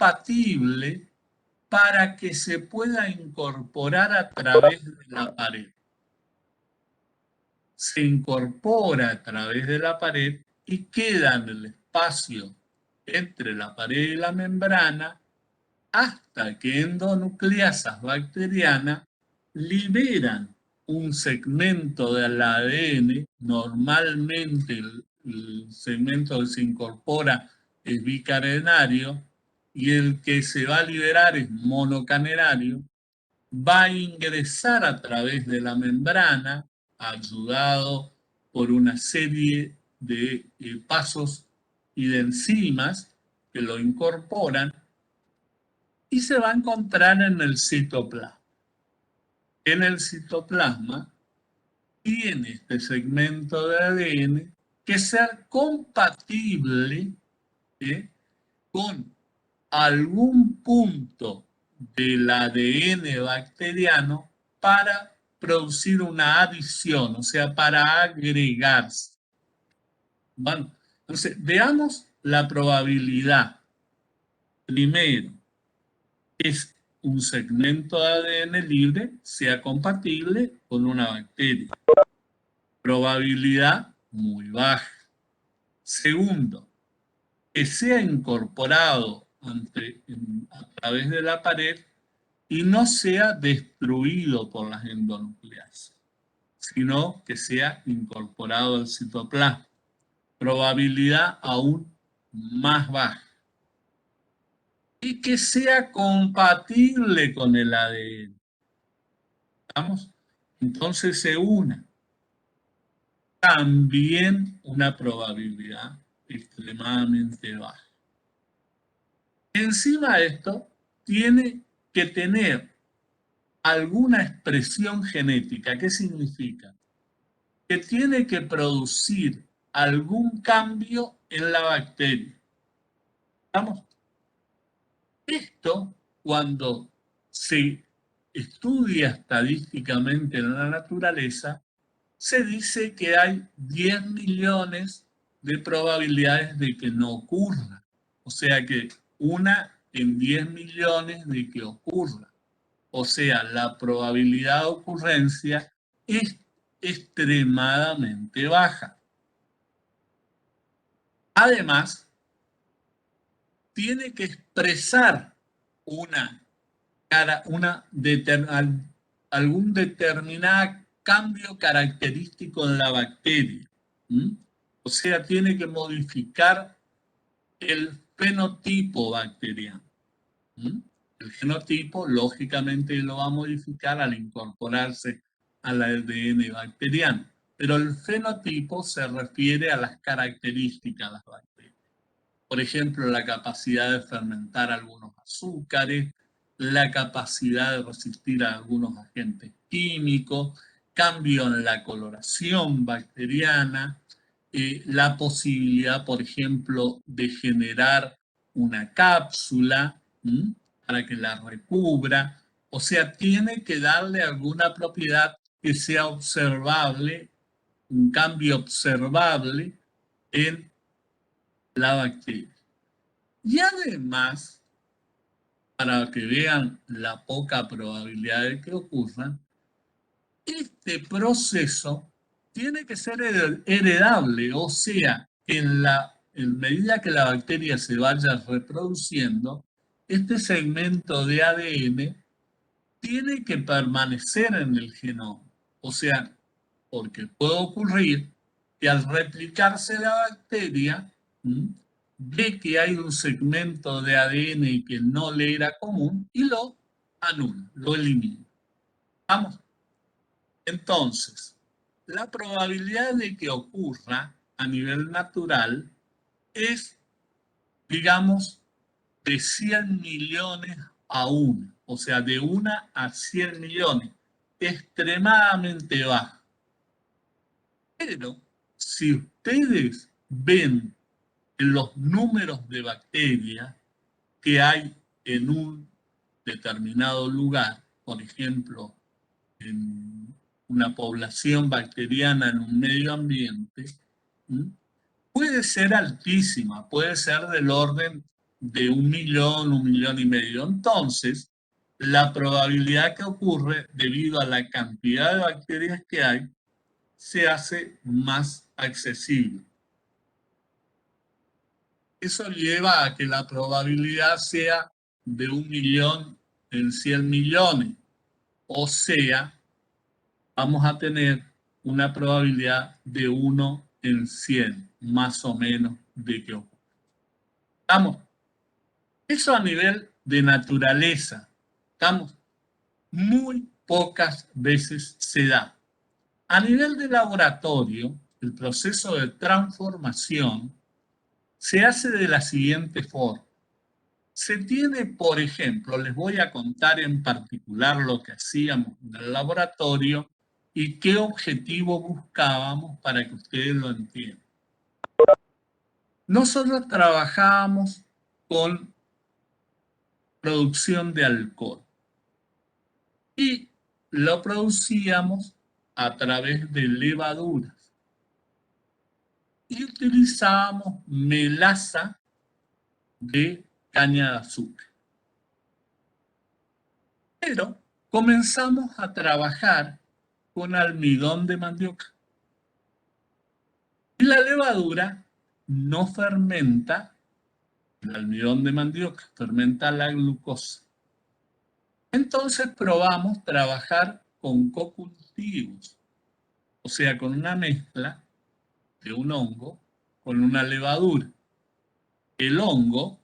compatible para que se pueda incorporar a través de la pared. Se incorpora a través de la pared y queda en el espacio entre la pared y la membrana hasta que endonucleasas bacterianas liberan un segmento del ADN. Normalmente el segmento que se incorpora es bicatenario y el que se va a liberar es monocatenario. Va a ingresar a través de la membrana, ayudado por una serie de pasos y de enzimas que lo incorporan, y se va a encontrar en el citoplasma. En el citoplasma tiene este segmento de ADN que ser compatible con algún punto del ADN bacteriano para producir una adición, o sea, para agregarse. Bueno, entonces, veamos la probabilidad. Primero, es un segmento de ADN libre sea compatible con una bacteria. Probabilidad muy baja. Segundo, que sea incorporado a través de la pared y no sea destruido por las endonucleasas, sino que sea incorporado al citoplasma. Probabilidad aún más baja. Y que sea compatible con el ADN. ¿Estamos? Entonces se une. También una probabilidad extremadamente baja. Encima de esto, tiene que tener alguna expresión genética. ¿Qué significa? Que tiene que producir algún cambio en la bacteria. ¿Estamos? Esto, cuando se estudia estadísticamente en la naturaleza, se dice que hay 10 millones de probabilidades de que no ocurra. O sea que una en 10 millones de que ocurra. O sea, la probabilidad de ocurrencia es extremadamente baja. Además, tiene que expresar algún determinado cambio característico en la bacteria. O sea, tiene que modificar el fenotipo bacteriano. El genotipo, lógicamente, lo va a modificar al incorporarse al ADN bacteriano. Pero el fenotipo se refiere a las características de las bacterias. Por ejemplo, la capacidad de fermentar algunos azúcares, la capacidad de resistir a algunos agentes químicos, cambio en la coloración bacteriana, la posibilidad, por ejemplo, de generar una cápsula para que la recubra. O sea, tiene que darle alguna propiedad que sea observable, un cambio observable en la bacteria. Y además, para que vean la poca probabilidad de que ocurra, este proceso tiene que ser heredable, o sea, en medida que la bacteria se vaya reproduciendo, este segmento de ADN tiene que permanecer en el genoma. O sea, porque puede ocurrir que al replicarse la bacteria, ve que hay un segmento de ADN que no le era común y lo anula, lo elimina. ¿Vamos? Entonces, la probabilidad de que ocurra a nivel natural es, digamos, de 100 millones a 1, o sea, de 1 a 100 millones, extremadamente baja. Pero si ustedes ven los números de bacterias que hay en un determinado lugar, por ejemplo, en una población bacteriana en un medio ambiente, puede ser altísima, puede ser del orden de 1.000.000, 1.500.000. Entonces, la probabilidad que ocurre debido a la cantidad de bacterias que hay se hace más accesible. Eso lleva a que la probabilidad sea de 1.000.000 en 100 millones. O sea, vamos a tener una probabilidad de 1 en 100, más o menos, de que ocurra. ¿Estamos? Eso a nivel de naturaleza. ¿Estamos? Muy pocas veces se da. A nivel de laboratorio, el proceso de transformación se hace de la siguiente forma. Se tiene, por ejemplo, les voy a contar en particular lo que hacíamos en el laboratorio y qué objetivo buscábamos para que ustedes lo entiendan. Nosotros trabajábamos con producción de alcohol y lo producíamos a través de levaduras y utilizábamos melaza de caña de azúcar. Pero comenzamos a trabajar con almidón de mandioca. Y la levadura no fermenta el almidón de mandioca, fermenta la glucosa. Entonces probamos trabajar con cocultivos, o sea, con una mezcla de un hongo con una levadura. El hongo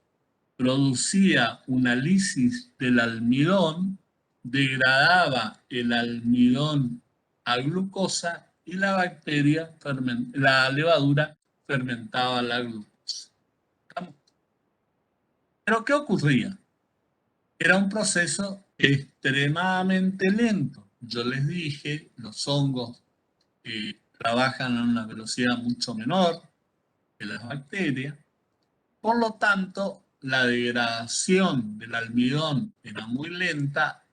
producía una lisis del almidón, degradaba el almidón a glucosa y la levadura fermentaba la glucosa. Pero ¿qué ocurría? Era un proceso extremadamente lento. Yo les dije, los hongos trabajan a una velocidad mucho menor que las bacterias. Por lo tanto, la degradación del almidón era muy lenta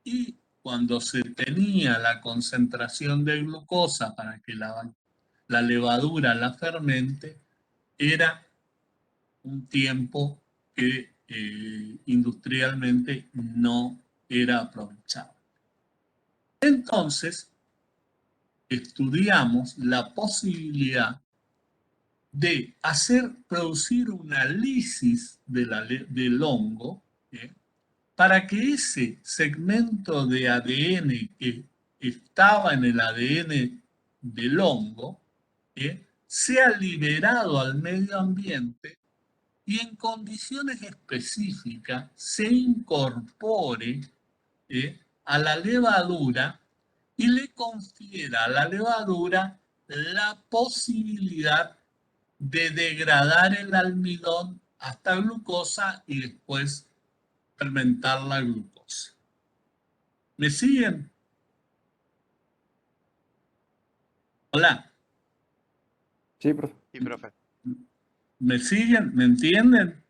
y cuando se tenía la concentración de glucosa para que la levadura la fermente, era un tiempo que industrialmente no era aprovechado. Entonces, estudiamos la posibilidad de producir una lisis del hongo, para que ese segmento de ADN que estaba en el ADN del hongo sea liberado al medio ambiente y en condiciones específicas se incorpore a la levadura y le confiera a la levadura la posibilidad de degradar el almidón hasta glucosa y después fermentar la glucosa. ¿Me siguen? Hola. Sí, profe. Sí, profe. ¿Me siguen? ¿Me entienden?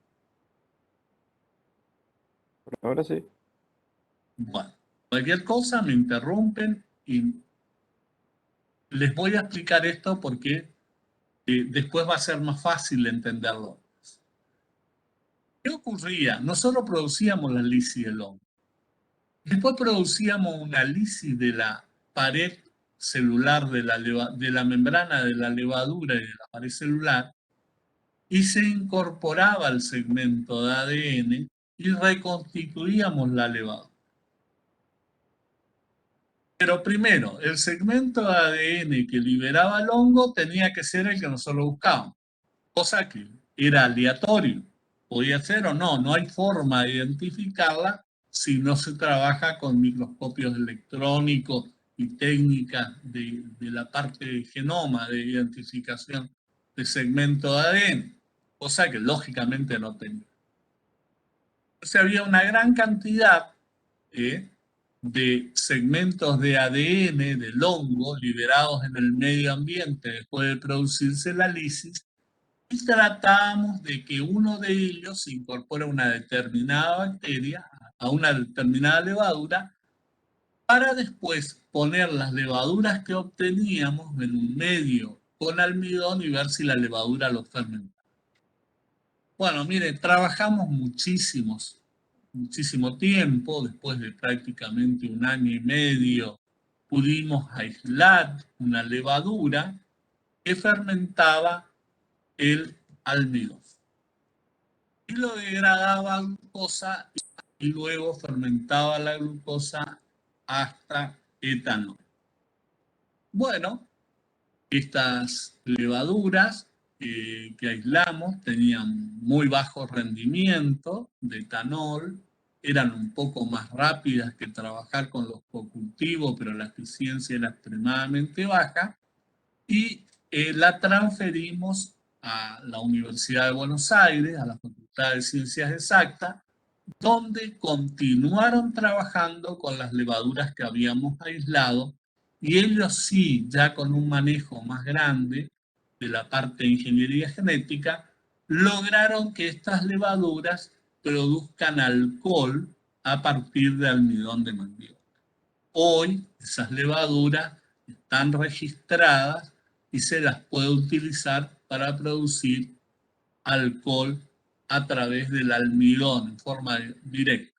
Por ahora sí. Bueno, cualquier cosa me interrumpen y les voy a explicar esto porque después va a ser más fácil entenderlo. ¿Qué ocurría? Nosotros producíamos la lisis del hongo. Después producíamos una lisis de la pared celular, de la membrana de la levadura y de la pared celular, y se incorporaba al segmento de ADN y reconstituíamos la levadura. Pero primero, el segmento de ADN que liberaba el hongo tenía que ser el que nosotros buscábamos, cosa que era aleatorio. Podía ser o no, no hay forma de identificarla si no se trabaja con microscopios electrónicos y técnicas de la parte de genoma de identificación de segmento de ADN, cosa que lógicamente no tenía. Entonces había una gran cantidad de segmentos de ADN del hongo liberados en el medio ambiente después de producirse la lisis, y tratamos de que uno de ellos se incorpore a una determinada bacteria, a una determinada levadura, para después poner las levaduras que obteníamos en un medio con almidón y ver si la levadura lo fermentaba. Bueno, mire, trabajamos muchísimo tiempo, después de prácticamente 1 año y medio, pudimos aislar una levadura que fermentaba el almidón y lo degradaba a glucosa y luego fermentaba la glucosa hasta etanol. Bueno, estas levaduras que aislamos tenían muy bajo rendimiento de etanol, eran un poco más rápidas que trabajar con los cocultivos, pero la eficiencia era extremadamente baja, y la transferimos a la Universidad de Buenos Aires, a la Facultad de Ciencias Exactas, donde continuaron trabajando con las levaduras que habíamos aislado, y ellos sí, ya con un manejo más grande de la parte de ingeniería genética, lograron que estas levaduras produzcan alcohol a partir de almidón de mandioca. Hoy esas levaduras están registradas y se las puede utilizar para producir alcohol a través del almidón en forma directa.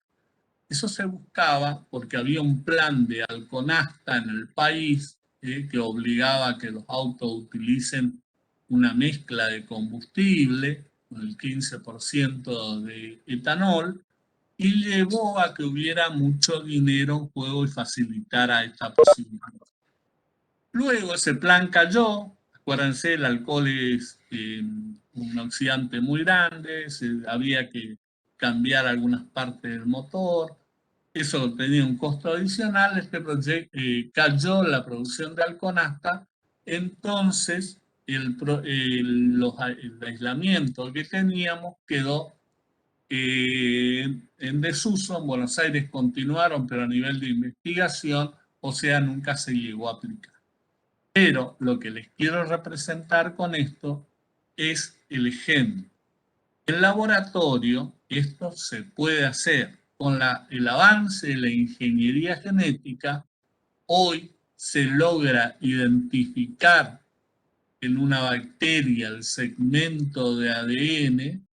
Eso se buscaba porque había un plan de Alconasta en el país que obligaba a que los autos utilicen una mezcla de combustible con el 15% de etanol, y llevó a que hubiera mucho dinero en juego y facilitara esta posibilidad. Luego ese plan cayó. Acuérdense, el alcohol es un oxidante muy grande, había que cambiar algunas partes del motor, eso tenía un costo adicional. Este proyecto cayó la producción de Alconasta, entonces el aislamiento que teníamos quedó en desuso. En Buenos Aires continuaron, pero a nivel de investigación, o sea, nunca se llegó a aplicar. Pero lo que les quiero representar con esto es el ejemplo. En laboratorio esto se puede hacer. Con el avance de la ingeniería genética, hoy se logra identificar en una bacteria el segmento de ADN,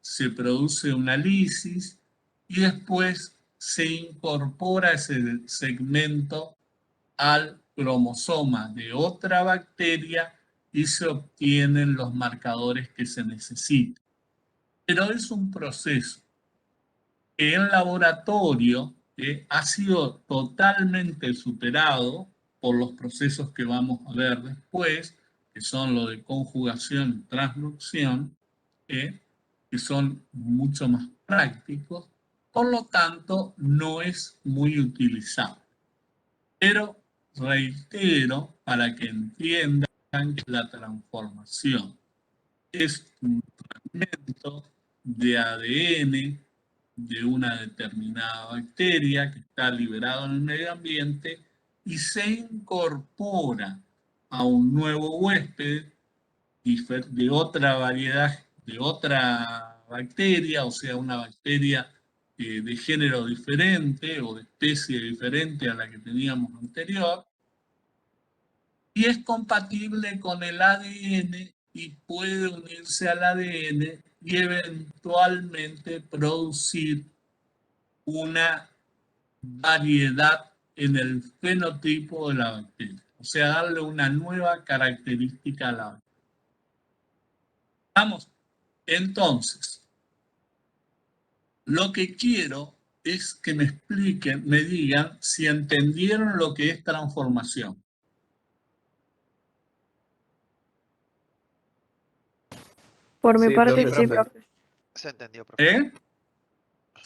se produce una lisis y después se incorpora ese segmento al cromosoma de otra bacteria y se obtienen los marcadores que se necesitan. Pero es un proceso que en laboratorio ha sido totalmente superado por los procesos que vamos a ver después, que son los de conjugación y transducción, que son mucho más prácticos, por lo tanto no es muy utilizado. Pero reitero para que entiendan que la transformación es un fragmento de ADN de una determinada bacteria que está liberado en el medio ambiente y se incorpora a un nuevo huésped de otra variedad, de otra bacteria, o sea, una bacteria de género diferente o de especie diferente a la que teníamos anterior, y es compatible con el ADN y puede unirse al ADN y eventualmente producir una variedad en el fenotipo de la bacteria, o sea, darle una nueva característica a la bacteria. Vamos, entonces, lo que quiero es que me expliquen, me digan si entendieron lo que es transformación. Por mi Sí, parte, profe, sí, profe. profe. Se entendió, profe.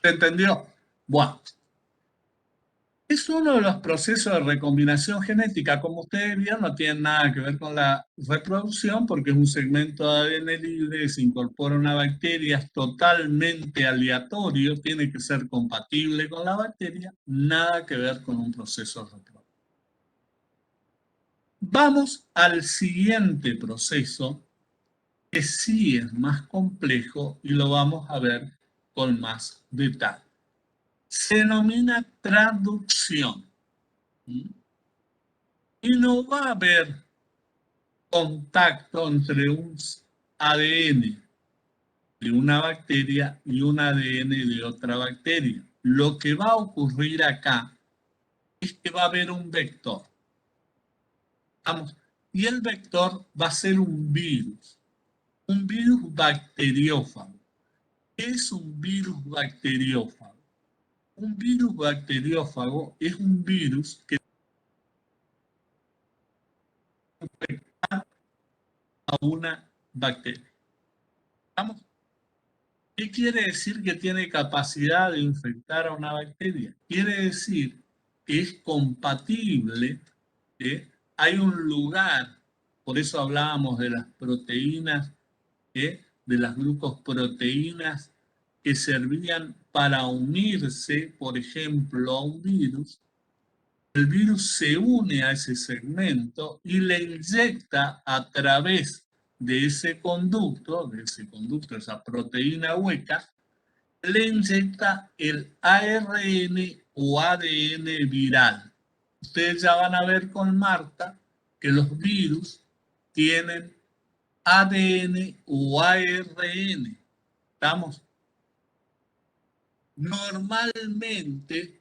¿Se entendió? Bueno. Es uno de los procesos de recombinación genética. Como ustedes vieron, no tiene nada que ver con la reproducción porque es un segmento de ADN libre, se incorpora una bacteria, es totalmente aleatorio, tiene que ser compatible con la bacteria, nada que ver con un proceso reproductivo. Vamos al siguiente proceso, que sí es más complejo y lo vamos a ver con más detalle. Se denomina transducción. Y no va a haber contacto entre un ADN de una bacteria y un ADN de otra bacteria. Lo que va a ocurrir acá es que va a haber un vector. Vamos, y el vector va a ser un virus bacteriófago. ¿Qué es un virus bacteriófago? Un virus bacteriófago es un virus que infecta a una bacteria. ¿Vamos? ¿Qué quiere decir que tiene capacidad de infectar a una bacteria? Quiere decir que es compatible, hay un lugar, por eso hablábamos de las proteínas, de las glucosproteínas que servían para unirse, por ejemplo, a un virus. El virus se une a ese segmento y le inyecta a través de ese conducto, esa proteína hueca, le inyecta el ARN o ADN viral. Ustedes ya van a ver con Marta que los virus tienen ADN o ARN. ¿Estamos? Normalmente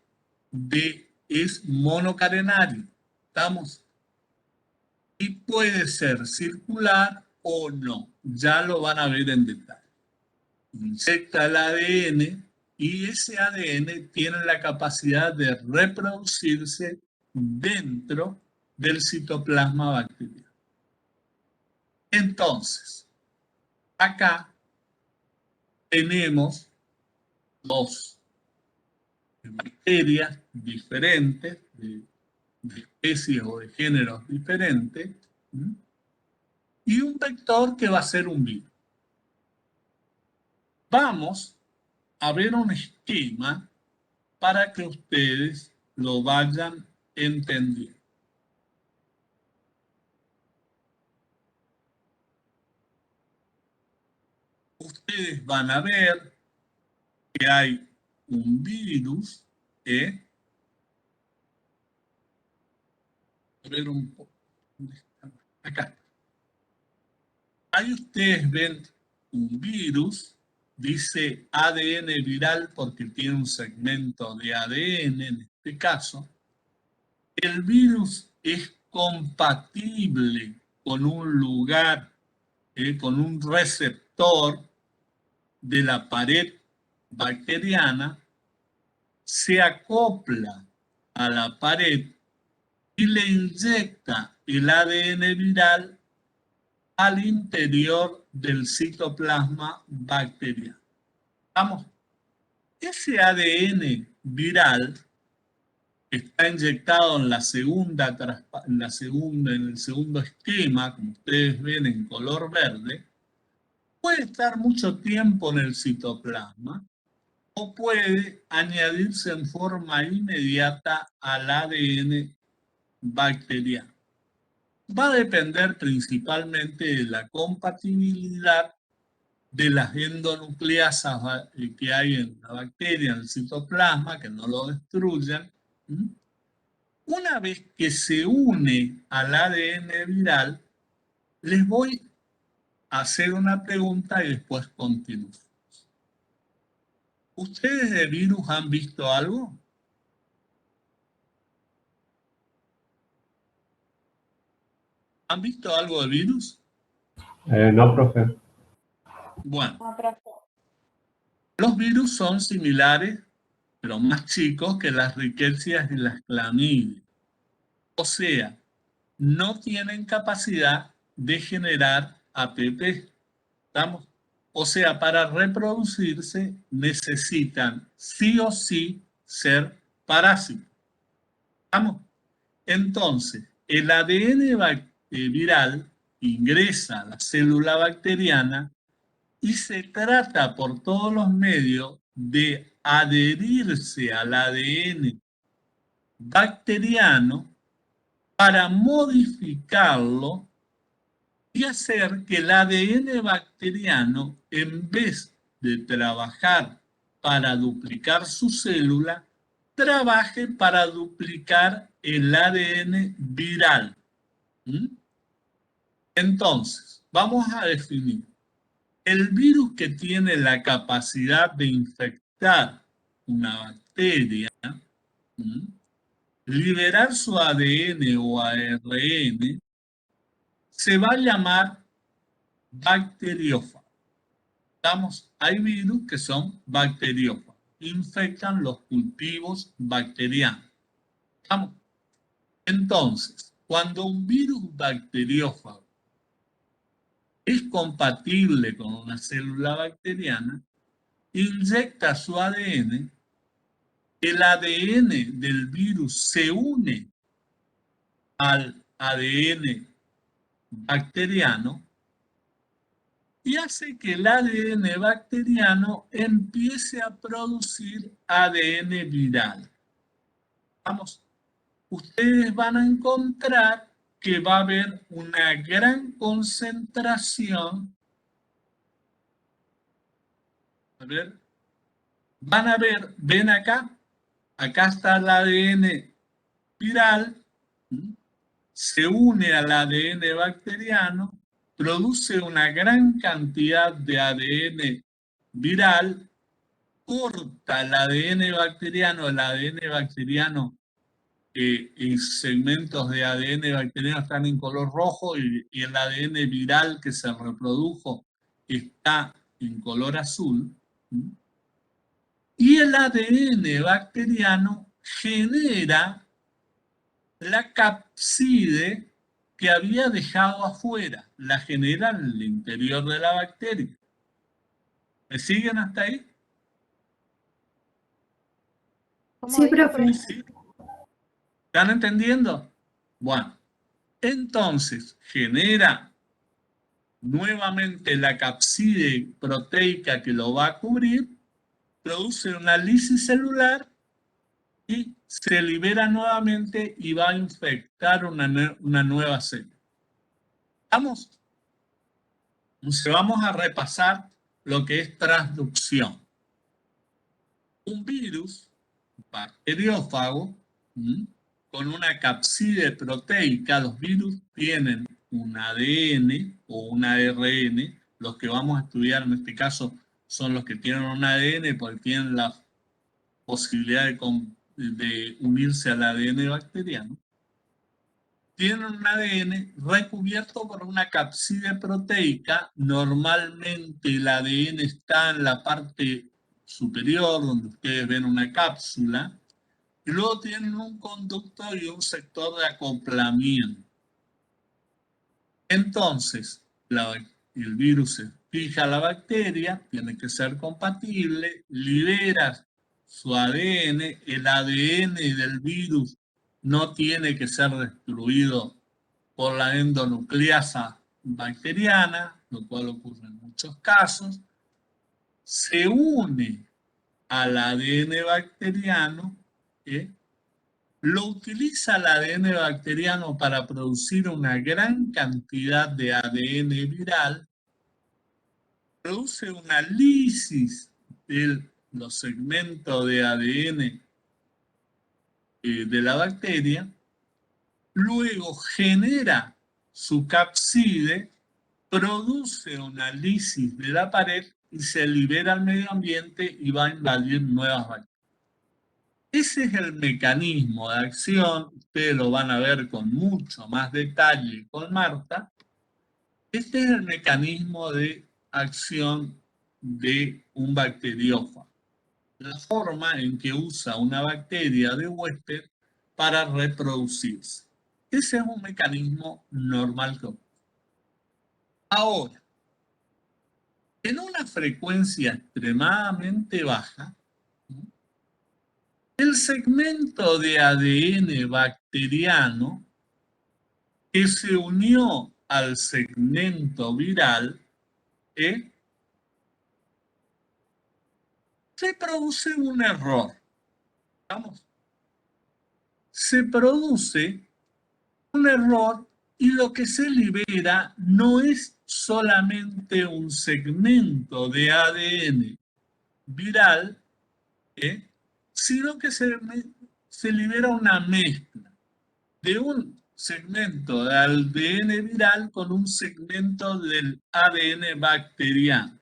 es monocatenario. ¿Estamos? Y puede ser circular o no. Ya lo van a ver en detalle. Inyecta el ADN y ese ADN tiene la capacidad de reproducirse dentro del citoplasma bacteriano. Entonces, acá tenemos dos bacterias diferentes, de especies o de géneros diferentes, y un vector que va a ser un virus. Vamos a ver un esquema para que ustedes lo vayan entendiendo. Ustedes van a ver que hay un virus, a ver un poco, ¿dónde está? Acá. Ahí ustedes ven un virus, dice ADN viral porque tiene un segmento de ADN en este caso. El virus es compatible con un lugar, con un receptor de la pared bacteriana, se acopla a la pared y le inyecta el ADN viral al interior del citoplasma bacteriano. Vamos, ese ADN viral está inyectado en en el segundo esquema, como ustedes ven en color verde, puede estar mucho tiempo en el citoplasma o puede añadirse en forma inmediata al ADN bacteriano. Va a depender principalmente de la compatibilidad de las endonucleasas que hay en la bacteria, en el citoplasma, que no lo destruyan. Una vez que se une al ADN viral, les voy a hacer una pregunta y después continúo. ¿Ustedes de virus han visto algo? ¿Han visto algo de virus? No, profe. Bueno, los virus son similares, pero más chicos que las riquecias y las clamidias. O sea, no tienen capacidad de generar ATP. ¿Estamos? O sea, para reproducirse necesitan sí o sí ser parásitos. ¿Estamos? Entonces, el ADN viral ingresa a la célula bacteriana y se trata por todos los medios de adherirse al ADN bacteriano para modificarlo y hacer que el ADN bacteriano, en vez de trabajar para duplicar su célula, trabaje para duplicar el ADN viral. Entonces, vamos a definir. el virus que tiene la capacidad de infectar una bacteria, liberar su ADN o ARN, se va a llamar bacteriófago. Hay virus que son bacteriófagos, infectan los cultivos bacterianos. Entonces, cuando un virus bacteriófago es compatible con una célula bacteriana, inyecta su ADN, el ADN del virus se une al ADN bacteriano y hace que el ADN bacteriano empiece a producir ADN viral. Ustedes van a encontrar que va a haber una gran concentración. A ver, van a ver, ven acá está el ADN viral, se une al ADN bacteriano, produce una gran cantidad de ADN viral, corta el ADN bacteriano y segmentos de ADN bacteriano están en color rojo y el ADN viral que se reprodujo está en color azul. Y el ADN bacteriano genera la cápside que había dejado afuera, la genera en el interior de la bacteria. ¿Me siguen hasta ahí? Sí, profe. ¿Sí? ¿Están entendiendo? Bueno, entonces genera nuevamente la cápside proteica que lo va a cubrir, produce una lisis celular y se libera nuevamente y va a infectar una nueva célula. ¿Vamos? Entonces vamos a repasar lo que es transducción. Un virus bacteriófago con una cápside proteica, los virus tienen un ADN o un ARN, los que vamos a estudiar en este caso son los que tienen un ADN porque tienen la posibilidad de unirse al ADN bacteriano. Tienen un ADN recubierto por una cápside proteica. Normalmente el ADN está en la parte superior, donde ustedes ven una cápsula, y luego tienen un conducto y un sector de acoplamiento. Entonces, el virus se fija a la bacteria, tiene que ser compatible, libera su ADN, el ADN del virus no tiene que ser destruido por la endonucleasa bacteriana, lo cual ocurre en muchos casos, se une al ADN bacteriano, lo utiliza el ADN bacteriano para producir una gran cantidad de ADN viral, produce una lisis de los segmentos de ADN de la bacteria, luego genera su cápside, produce una lisis de la pared y se libera al medio ambiente y va a invadir nuevas bacterias. Ese es el mecanismo de acción, ustedes lo van a ver con mucho más detalle con Marta. Este es el mecanismo de acción de un bacteriófago. La forma en que usa una bacteria de huésped para reproducirse. Ese es un mecanismo normal que ocurre. Ahora, en una frecuencia extremadamente baja, el segmento de ADN bacteriano que se unió al segmento viral, se produce un error. ¿Vamos? Se produce un error y lo que se libera no es solamente un segmento de ADN viral, sino que se libera una mezcla de un segmento de ADN viral con un segmento del ADN bacteriano.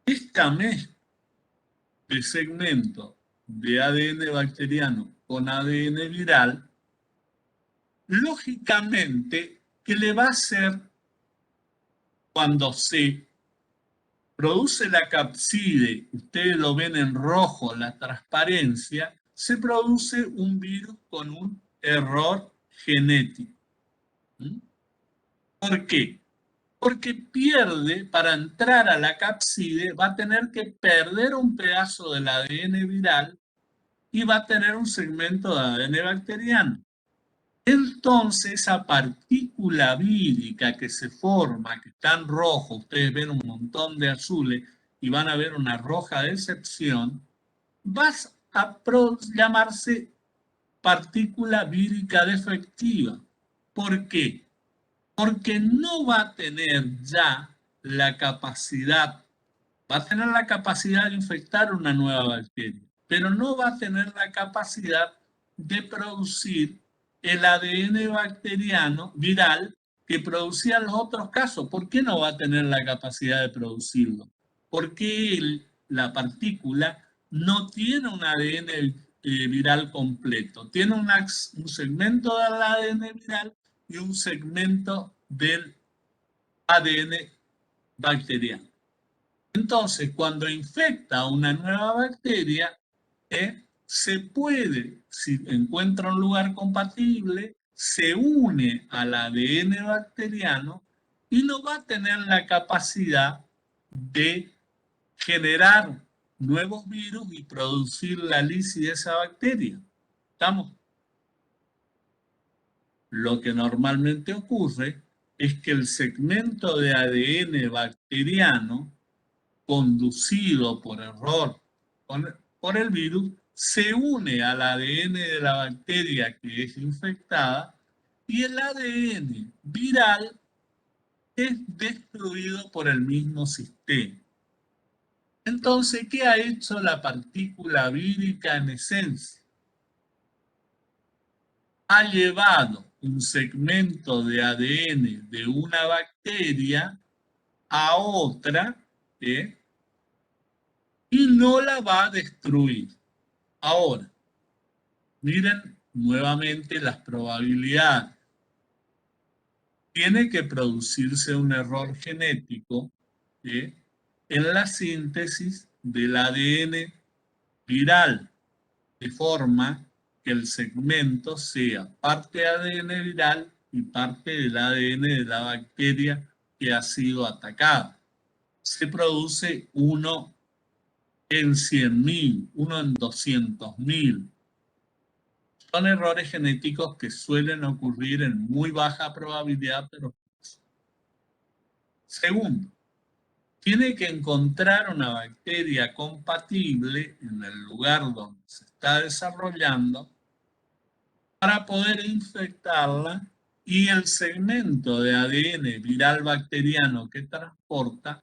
Esta mezcla de segmento de ADN bacteriano con ADN viral, lógicamente que le va a hacer, cuando se produce la capside, ustedes lo ven en rojo, la transparencia, se produce un virus con un error genético. ¿Mm? ¿Por qué? Porque pierde, para entrar a la capside, va a tener que perder un pedazo del ADN viral y va a tener un segmento de ADN bacteriano. Entonces, esa partícula vírica que se forma, que está en rojo, ustedes ven un montón de azules y van a ver una roja de excepción, va a llamarse partícula vírica defectiva. ¿Por qué? Porque no va a tener ya la capacidad, va a tener la capacidad de infectar una nueva bacteria, pero no va a tener la capacidad de producir el ADN bacteriano viral que producían los otros casos. ¿Por qué no va a tener la capacidad de producirlo? Porque la partícula no tiene un ADN viral completo, tiene un segmento del ADN viral y un segmento del ADN bacteriano. Entonces, cuando infecta una nueva bacteria, se puede, si encuentra un lugar compatible, se une al ADN bacteriano y no va a tener la capacidad de generar nuevos virus y producir la lisis de esa bacteria. ¿Estamos? Lo que normalmente ocurre es que el segmento de ADN bacteriano conducido por error por el virus, se une al ADN de la bacteria que es infectada y el ADN viral es destruido por el mismo sistema. Entonces, ¿qué ha hecho la partícula vírica en esencia? Ha llevado un segmento de ADN de una bacteria a otra, y no la va a destruir. Ahora, miren nuevamente las probabilidades. Tiene que producirse un error genético en la síntesis del ADN viral, de forma que el segmento sea parte ADN viral y parte del ADN de la bacteria que ha sido atacada. Se produce uno en 100.000, uno en 200.000. Son errores genéticos que suelen ocurrir en muy baja probabilidad, pero... Segundo, tiene que encontrar una bacteria compatible en el lugar donde se está desarrollando para poder infectarla y el segmento de ADN viral bacteriano que transporta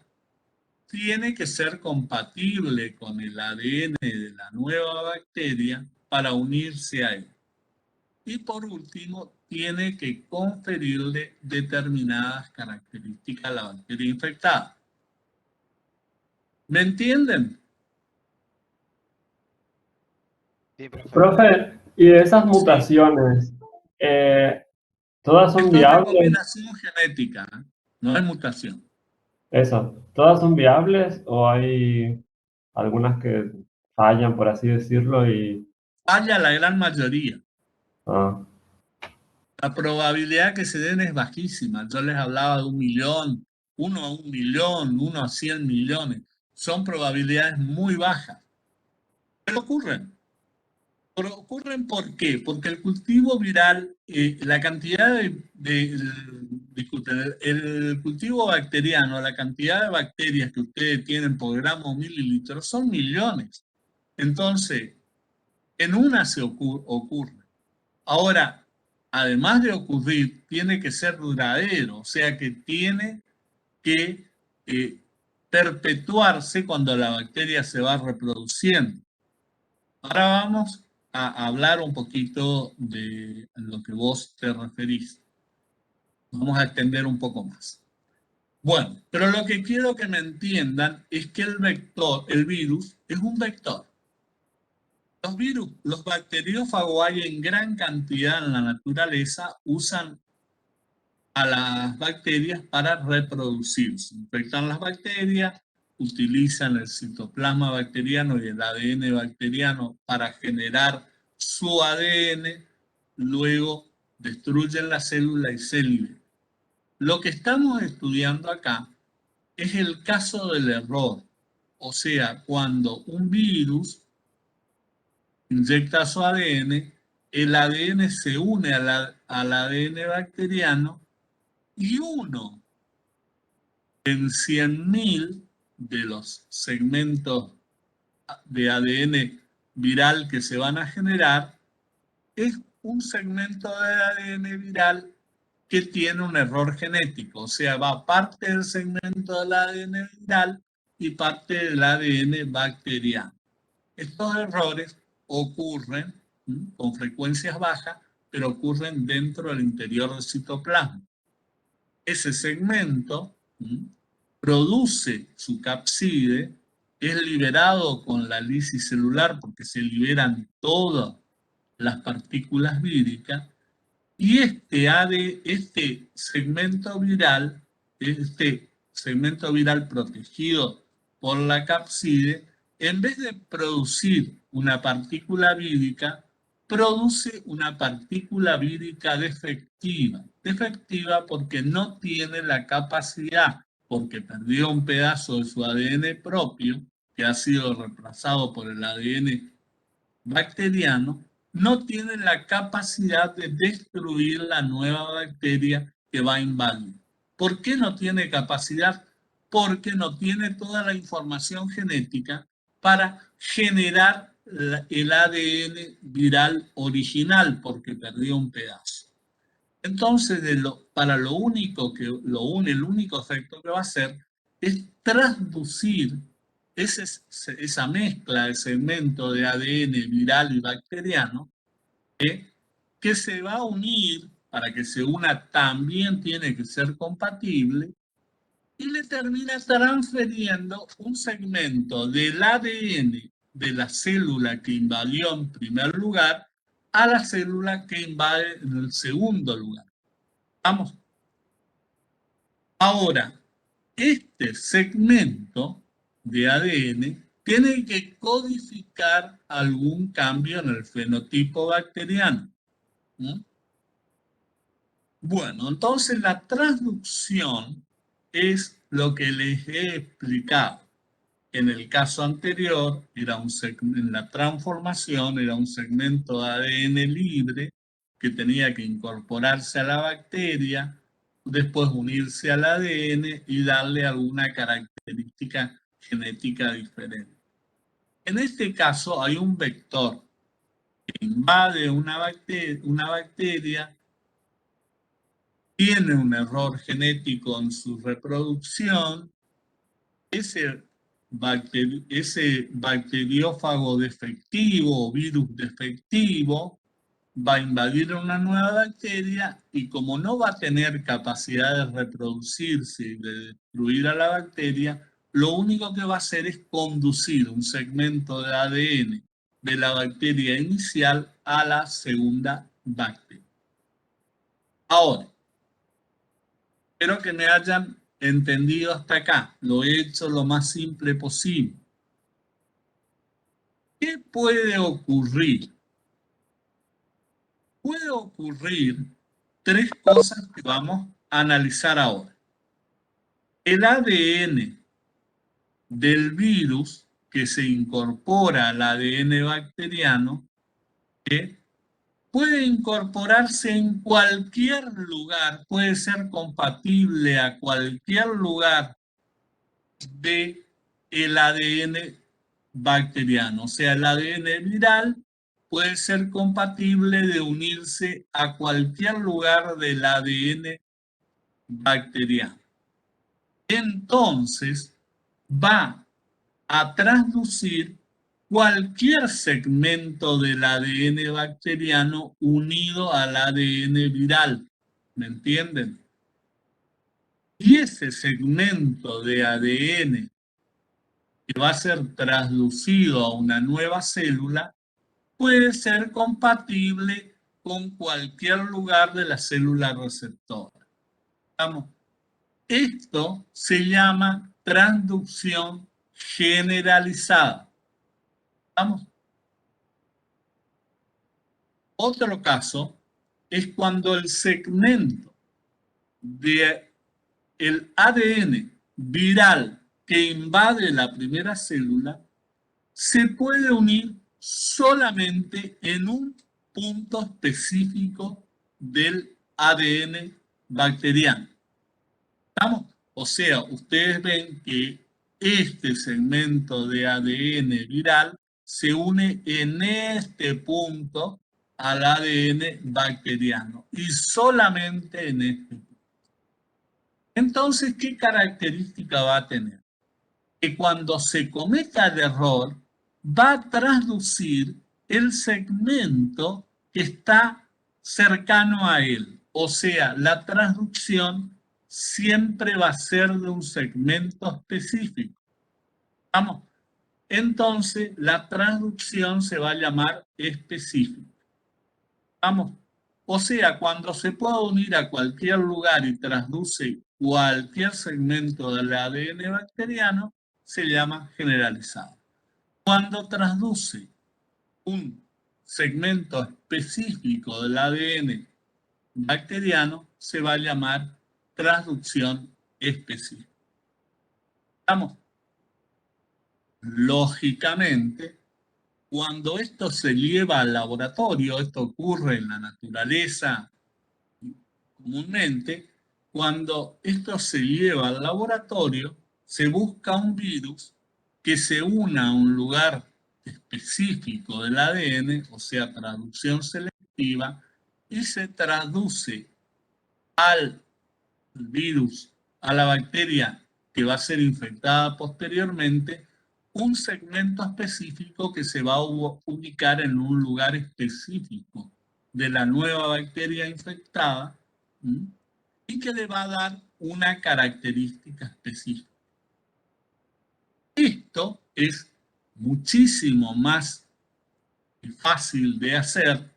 tiene que ser compatible con el ADN de la nueva bacteria para unirse a él. Y por último, tiene que conferirle determinadas características a la bacteria infectada. ¿Me entienden? Sí, profe. Profe, y de esas Sí. mutaciones, ¿todas son Esto es viables? recombinación genética, ¿eh? No es mutación. Eso, ¿todas son viables o hay algunas que fallan, por así decirlo, y... Falla la gran mayoría. ah, La probabilidad que se den es bajísima. Yo les hablaba de 1 millón, 1 a 1 millón, 1 a 100 millones. Son probabilidades muy bajas. Pero ocurren. Pero ocurren ¿por qué? Porque el cultivo viral, la cantidad disculpen, el cultivo bacteriano, la cantidad de bacterias que ustedes tienen por gramo o mililitro son millones. Entonces, en una se ocurre. Ahora, además de ocurrir, tiene que ser duradero, o sea que tiene que perpetuarse cuando la bacteria se va reproduciendo. Ahora vamos a hablar un poquito de lo que vos te referís. Vamos a extender un poco más. Bueno, pero lo que quiero que me entiendan es que el vector, el virus, es un vector. Los virus, los bacteriófagos hay en gran cantidad en la naturaleza, usan a las bacterias para reproducirse. Infectan las bacterias, utilizan el citoplasma bacteriano y el ADN bacteriano para generar su ADN, luego destruyen la célula y se liberan. Lo que estamos estudiando acá es el caso del error, o sea, cuando un virus inyecta su ADN, el ADN se une al ADN bacteriano y uno en 100.000 de los segmentos de ADN viral que se van a generar es un segmento de ADN viral que tiene un error genético, o sea, va parte del segmento del ADN viral y parte del ADN bacteriano. Estos errores ocurren con frecuencias bajas, pero ocurren dentro del interior del citoplasma. Ese segmento produce su capside, es liberado con la lisis celular porque se liberan todas las partículas víricas y este segmento viral protegido por la capside, en vez de producir una partícula vírica, produce una partícula vírica defectiva. Defectiva porque no tiene la capacidad, porque perdió un pedazo de su ADN propio, que ha sido reemplazado por el ADN bacteriano, no tiene la capacidad de destruir la nueva bacteria que va a invadir. ¿Por qué no tiene capacidad? Porque no tiene toda la información genética para generar el ADN viral original, porque perdió un pedazo. Entonces, el único efecto que va a hacer es transducir esa mezcla de segmento de ADN viral y bacteriano que se va a unir, para que se una también tiene que ser compatible, y le termina transfiriendo un segmento del ADN de la célula que invadió en primer lugar a la célula que invade en el segundo lugar. Vamos. Ahora, este segmento de ADN tiene que codificar algún cambio en el fenotipo bacteriano. Bueno, entonces la transducción es lo que les he explicado. En el caso anterior, en la transformación era un segmento de ADN libre que tenía que incorporarse a la bacteria, después unirse al ADN y darle alguna característica genética diferente. En este caso hay un vector que invade una bacteria, tiene un error genético en su reproducción, ese bacteriófago defectivo o virus defectivo va a invadir una nueva bacteria y como no va a tener capacidad de reproducirse y de destruir a la bacteria, lo único que va a hacer es conducir un segmento de ADN de la bacteria inicial a la segunda bacteria. Ahora, espero que me hayan entendido hasta acá. Lo he hecho lo más simple posible. ¿Qué puede ocurrir? Puede ocurrir tres cosas que vamos a analizar ahora. El ADN del virus que se incorpora al ADN bacteriano puede incorporarse en cualquier lugar, puede ser compatible a cualquier lugar del ADN bacteriano. O sea, el ADN viral puede ser compatible de unirse a cualquier lugar del ADN bacteriano. Entonces, va a transducir cualquier segmento del ADN bacteriano unido al ADN viral. ¿Me entienden? Y ese segmento de ADN que va a ser traducido a una nueva célula puede ser compatible con cualquier lugar de la célula receptora. ¿Estamos? Esto se llama transducción generalizada. ¿Estamos? Otro caso es cuando el segmento del ADN viral que invade la primera célula se puede unir solamente en un punto específico del ADN bacteriano. ¿Estamos? O sea, ustedes ven que este segmento de ADN viral se une en este punto al ADN bacteriano y solamente en este punto. Entonces, ¿qué característica va a tener? Que cuando se cometa el error, va a traducir el segmento que está cercano a él. O sea, la traducción siempre va a ser de un segmento específico. ¿Vamos? Entonces, la traducción se va a llamar específica. ¿Vamos? O sea, cuando se puede unir a cualquier lugar y traduce cualquier segmento del ADN bacteriano, se llama generalizado. Cuando traduce un segmento específico del ADN bacteriano, se va a llamar transducción específica. ¿Estamos? Lógicamente, cuando esto se lleva al laboratorio, esto ocurre en la naturaleza comúnmente, cuando esto se lleva al laboratorio, se busca un virus que se una a un lugar específico del ADN, o sea, traducción selectiva, y se traduce al virus, a la bacteria que va a ser infectada posteriormente, un segmento específico que se va a ubicar en un lugar específico de la nueva bacteria infectada, ¿sí? Y que le va a dar una característica específica. Esto es muchísimo más fácil de hacer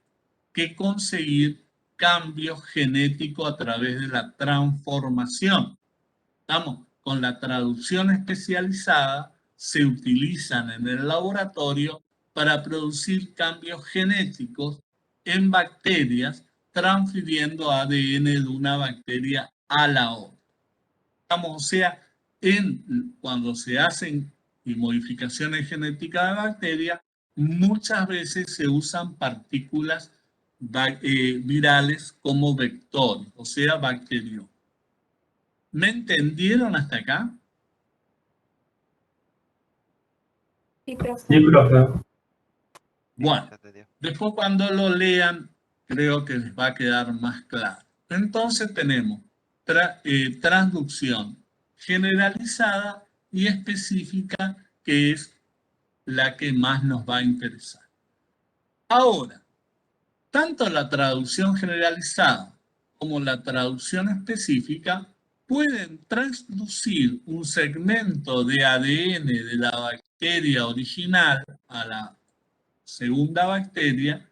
que conseguir cambio genético a través de la transformación. Estamos con la traducción especializada, se utilizan en el laboratorio para producir cambios genéticos en bacterias, transfiriendo ADN de una bacteria a la otra. O sea, cuando se hacen modificaciones genéticas de bacterias, muchas veces se usan partículas virales como vectores, o sea, bacterios. ¿Me entendieron hasta acá? Sí, profe. Sí, profe. Bueno, después cuando lo lean, creo que les va a quedar más claro. Entonces tenemos transducción generalizada y específica, que es la que más nos va a interesar. Ahora, tanto la traducción generalizada como la traducción específica pueden transducir un segmento de ADN de la bacteria original a la segunda bacteria,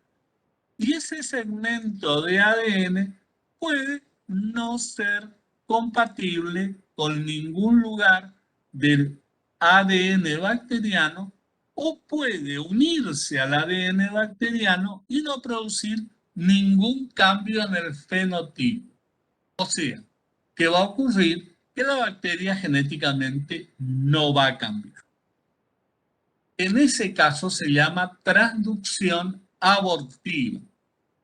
y ese segmento de ADN puede no ser compatible con ningún lugar del ADN bacteriano, o puede unirse al ADN bacteriano y no producir ningún cambio en el fenotipo. O sea, ¿qué va a ocurrir? Que la bacteria genéticamente no va a cambiar. En ese caso se llama transducción abortiva,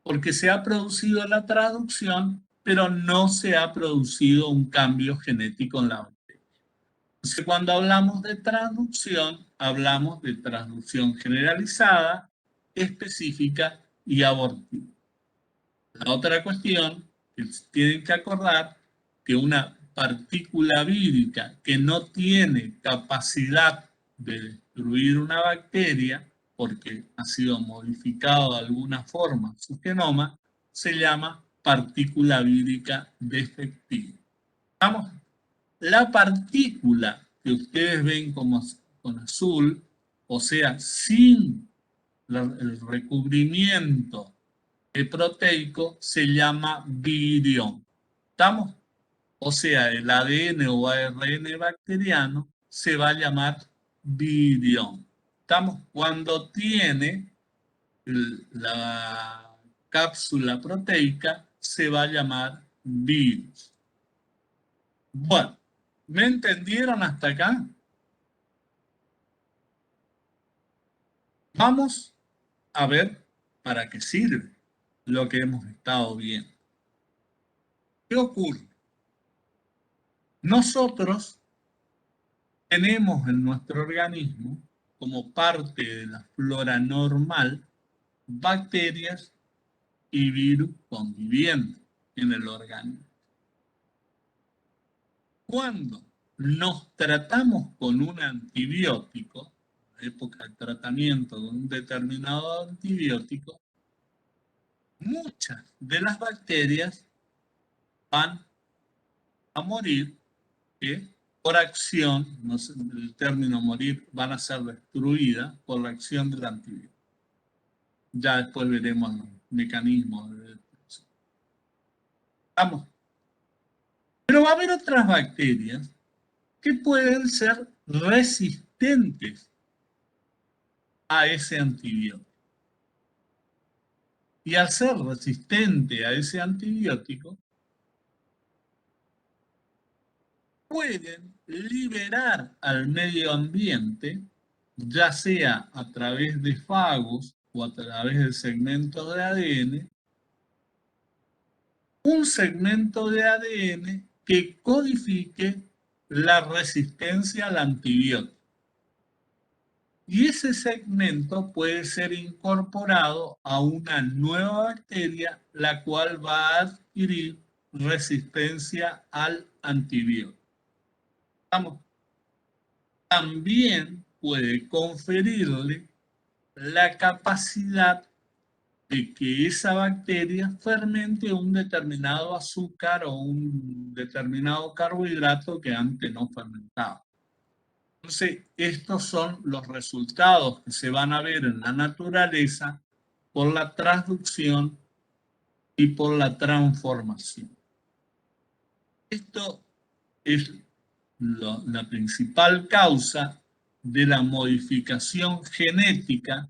porque se ha producido la traducción, pero no se ha producido un cambio genético en la bacteria. Entonces, cuando hablamos de transducción, hablamos de transducción generalizada, específica y abortiva. La otra cuestión que tienen que acordar, que una partícula vírica que no tiene capacidad de destruir una bacteria, porque ha sido modificado de alguna forma su genoma, se llama partícula vírica defectiva. ¿Vamos? la partícula que ustedes ven como con azul, o sea, sin el recubrimiento proteico, se llama virión. ¿Estamos? O sea, el ADN o ARN bacteriano se va a llamar virión. ¿Estamos? Cuando tiene la cápsula proteica, se va a llamar virus. Bueno, ¿me entendieron hasta acá? Vamos a ver para qué sirve lo que hemos estado viendo. ¿Qué ocurre? Nosotros tenemos en nuestro organismo, como parte de la flora normal, bacterias y virus conviviendo en el organismo. Cuando nos tratamos con un antibiótico, en la época del tratamiento de un determinado antibiótico, muchas de las bacterias van a morir por acción, no sé, el término morir, van a ser destruidas por la acción del antibiótico. Ya después veremos los mecanismos de destrucción. Vamos. Pero va a haber otras bacterias que pueden ser resistentes a ese antibiótico. Y al ser resistente a ese antibiótico, pueden liberar al medio ambiente, ya sea a través de fagos o a través de segmentos de ADN, un segmento de ADN que codifique la resistencia al antibiótico. Y ese segmento puede ser incorporado a una nueva bacteria, la cual va a adquirir resistencia al antibiótico. ¿Estamos? También puede conferirle la capacidad de que esa bacteria fermente un determinado azúcar o un determinado carbohidrato que antes no fermentaba. Entonces, estos son los resultados que se van a ver en la naturaleza por la transducción y por la transformación. Esto es la principal causa de la modificación genética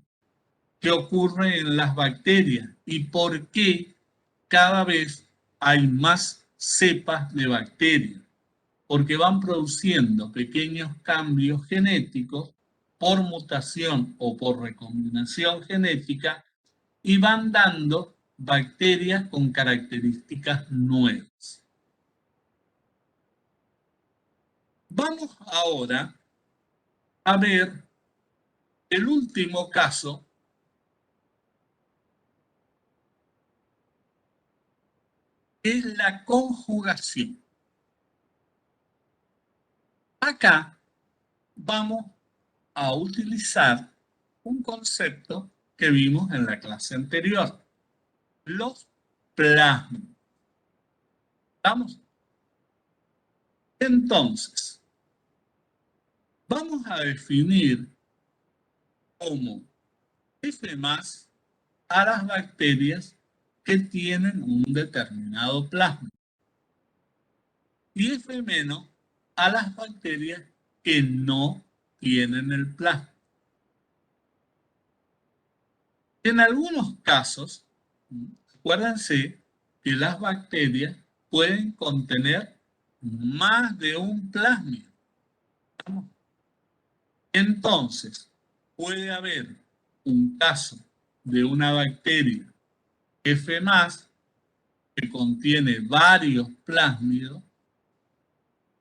que ocurre en las bacterias y por qué cada vez hay más cepas de bacterias. Porque van produciendo pequeños cambios genéticos por mutación o por recombinación genética y van dando bacterias con características nuevas. Vamos ahora a ver el último caso es la conjugación. Acá vamos a utilizar un concepto que vimos en la clase anterior, los plasmidos. ¿Estamos? Entonces, vamos a definir como F+ a las bacterias que tienen un determinado plasma y F- a las bacterias que no tienen el plasma. En algunos casos, acuérdense que las bacterias pueden contener más de un plásmido. Entonces, puede haber un caso de una bacteria F+, que contiene varios plásmidos,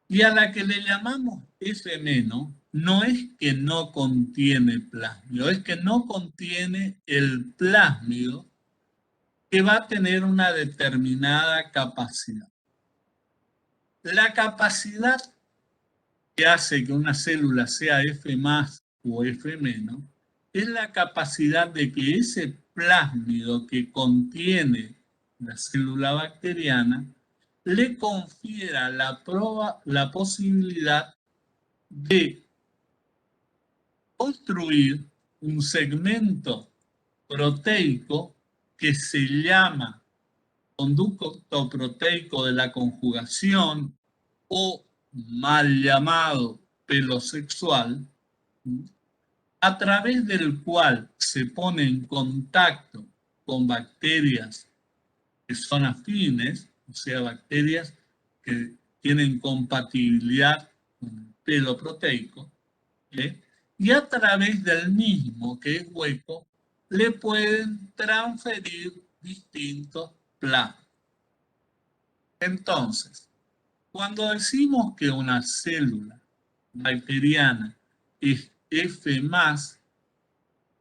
y a la que le llamamos F-, no es que no contiene plásmido, es que no contiene el plásmido que va a tener una determinada capacidad. La capacidad que hace que una célula sea F+ o F-, es la capacidad de que ese plásmido que contiene la célula bacteriana le confiera la posibilidad de construir un segmento proteico que se llama conducto proteico de la conjugación o mal llamado pelo sexual, a través del cual se pone en contacto con bacterias que son afines, o sea, bacterias que tienen compatibilidad con el pelo proteico, y a través del mismo, que es hueco, le pueden transferir distintos plasmas. Entonces, cuando decimos que una célula bacteriana es F+,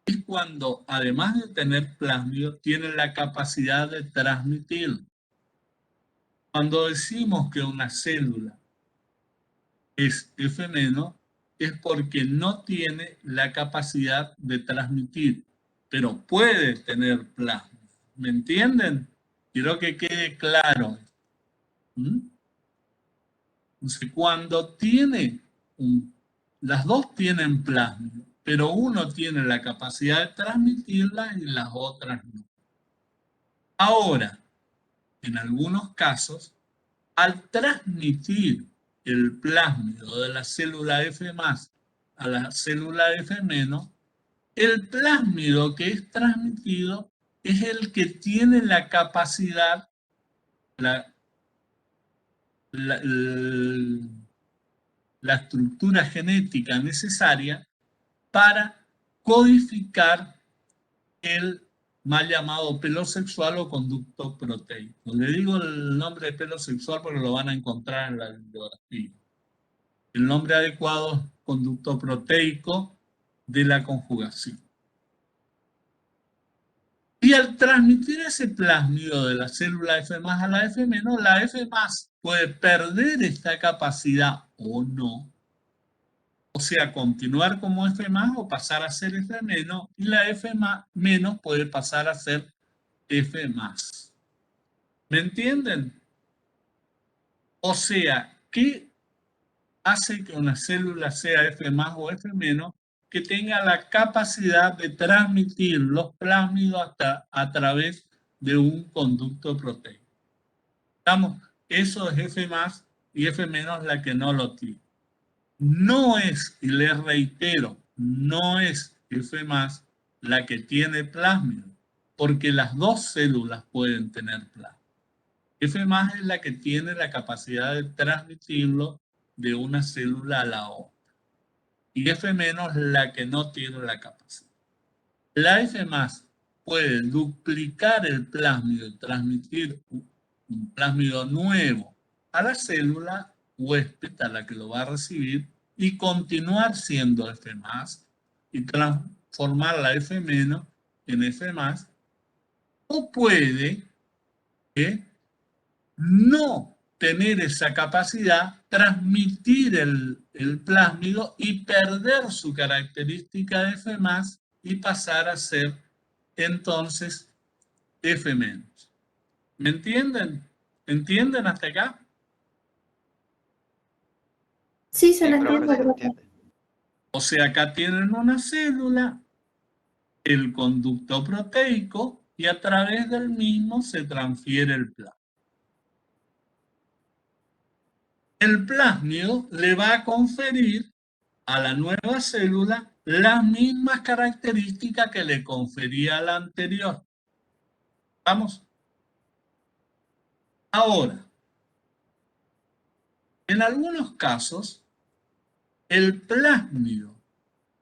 es cuando, además de tener plásmido, tiene la capacidad de transmitir. Cuando decimos que una célula es F-, es porque no tiene la capacidad de transmitir, pero puede tener plasma. ¿Me entienden? Quiero que quede claro. Entonces, cuando tiene las dos tienen plasma, pero uno tiene la capacidad de transmitirla y las otras no. Ahora, en algunos casos, al transmitir el plásmido de la célula F+ a la célula F-, el plásmido que es transmitido es el que tiene la capacidad, la estructura genética necesaria para codificar el mal llamado pelo sexual o conducto proteico. Le digo el nombre de pelo sexual porque lo van a encontrar en la bibliografía. El nombre adecuado es conducto proteico de la conjugación. Y al transmitir ese plásmido de la célula F+ a la F-, la F+ puede perder esta capacidad o no. O sea, continuar como F+ o pasar a ser F-, y la F- puede pasar a ser F+. ¿Me entienden? O sea, ¿qué hace que una célula sea F+ o F-? Que tenga la capacidad de transmitir los plásmidos a través de un conducto proteico. Eso es F+ y F- la que no lo tiene. No es, y les reitero, no es F+ la que tiene plásmido, porque las dos células pueden tener plásmido. F+ es la que tiene la capacidad de transmitirlo de una célula a la otra. Y F- es la que no tiene la capacidad. La F+ puede duplicar el plásmido y transmitir un plásmido nuevo a la célula huésped, a la que lo va a recibir, y continuar siendo F+ y transformar la F- en F+, o puede no tener esa capacidad, transmitir el plásmido y perder su característica de F+ y pasar a ser entonces F-. ¿Me entienden? ¿Entienden hasta acá? Sí, se Sí, lo profe, entiendo, se profe. entiende. O sea, acá tienen una célula, el conducto proteico, y a través del mismo se transfiere el plásmido. El plásmido le va a conferir a la nueva célula las mismas características que le confería a la anterior. ¿Vamos? Ahora, en algunos casos, el plásmido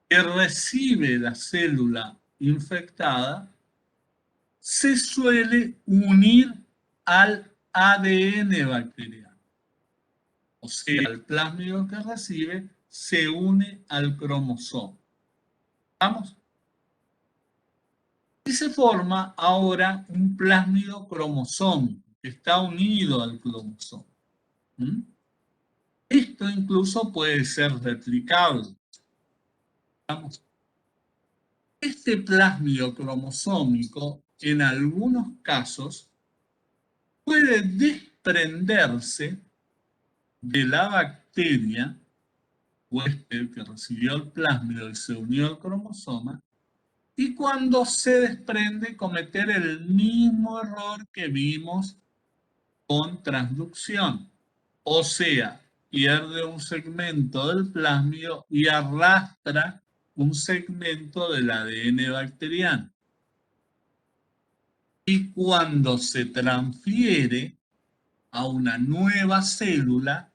que recibe la célula infectada se suele unir al ADN bacteriano. O sea, el plásmido que recibe se une al cromosoma. ¿Vamos? Y se forma ahora un plásmido cromosómico que está unido al cromosoma. Esto incluso puede ser replicable. ¿Vamos? Este plásmido cromosómico, en algunos casos, puede desprenderse de la bacteria huésped que recibió el plásmido y se unió al cromosoma, y cuando se desprende cometer el mismo error que vimos con transducción, o sea, pierde un segmento del plásmido y arrastra un segmento del ADN bacteriano. Y cuando se transfiere a una nueva célula,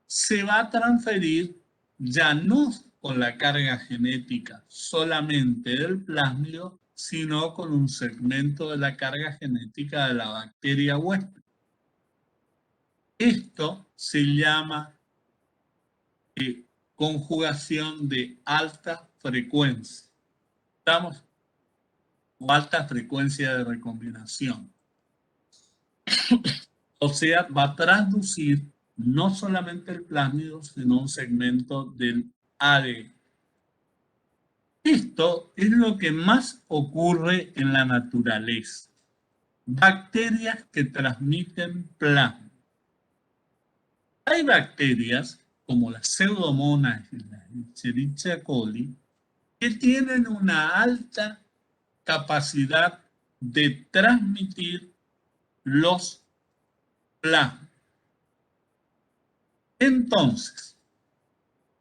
se va a transferir ya no con la carga genética solamente del plásmido, sino con un segmento de la carga genética de la bacteria huésped. Esto se llama conjugación de alta frecuencia. ¿Estamos? O alta frecuencia de recombinación. O sea, va a transducir no solamente el plásmido, sino un segmento del ADN. Esto es lo que más ocurre en la naturaleza. Bacterias que transmiten plasma. Hay bacterias, como las Pseudomonas y la Escherichia coli, que tienen una alta capacidad de transmitir los plasmas. Entonces,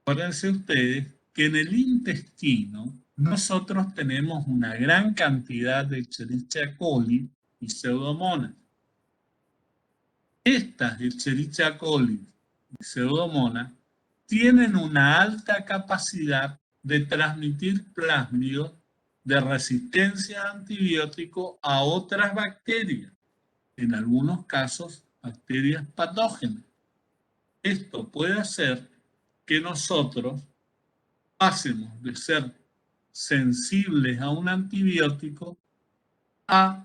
acuérdense ustedes que en el intestino nosotros tenemos una gran cantidad de Escherichia coli y Pseudomonas. Estas Escherichia coli y Pseudomonas tienen una alta capacidad de transmitir plásmidos de resistencia a antibiótico a otras bacterias, en algunos casos bacterias patógenas. Esto puede hacer que nosotros pasemos de ser sensibles a un antibiótico a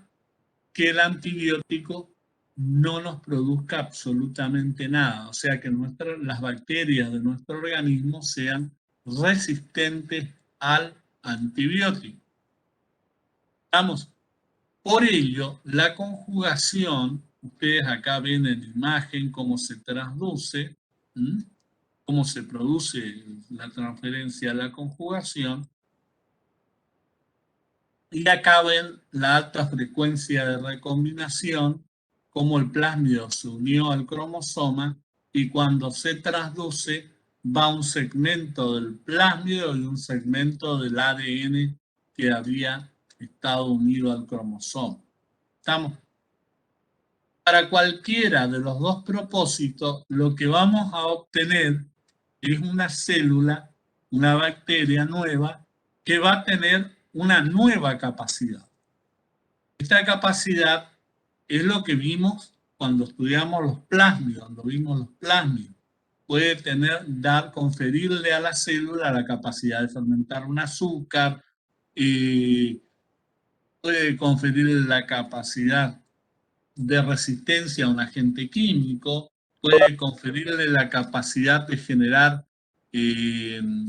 que el antibiótico no nos produzca absolutamente nada. O sea, que las bacterias de nuestro organismo sean resistentes al antibiótico. Vamos, por ello, la conjugación, ustedes acá ven en imagen cómo se traduce, cómo se produce la transferencia a la conjugación, y acá ven la alta frecuencia de recombinación, cómo el plásmido se unió al cromosoma y cuando se transduce va un segmento del plásmido y un segmento del ADN que había estado unido al cromosoma. ¿Estamos? Para cualquiera de los dos propósitos, lo que vamos a obtener es una célula, una bacteria nueva, que va a tener una nueva capacidad. Esta capacidad es lo que vimos cuando estudiamos los plásmidos, cuando vimos los plásmidos. Puede conferirle a la célula la capacidad de fermentar un azúcar, puede conferirle la capacidad de resistencia a un agente químico, puede conferirle la capacidad de generar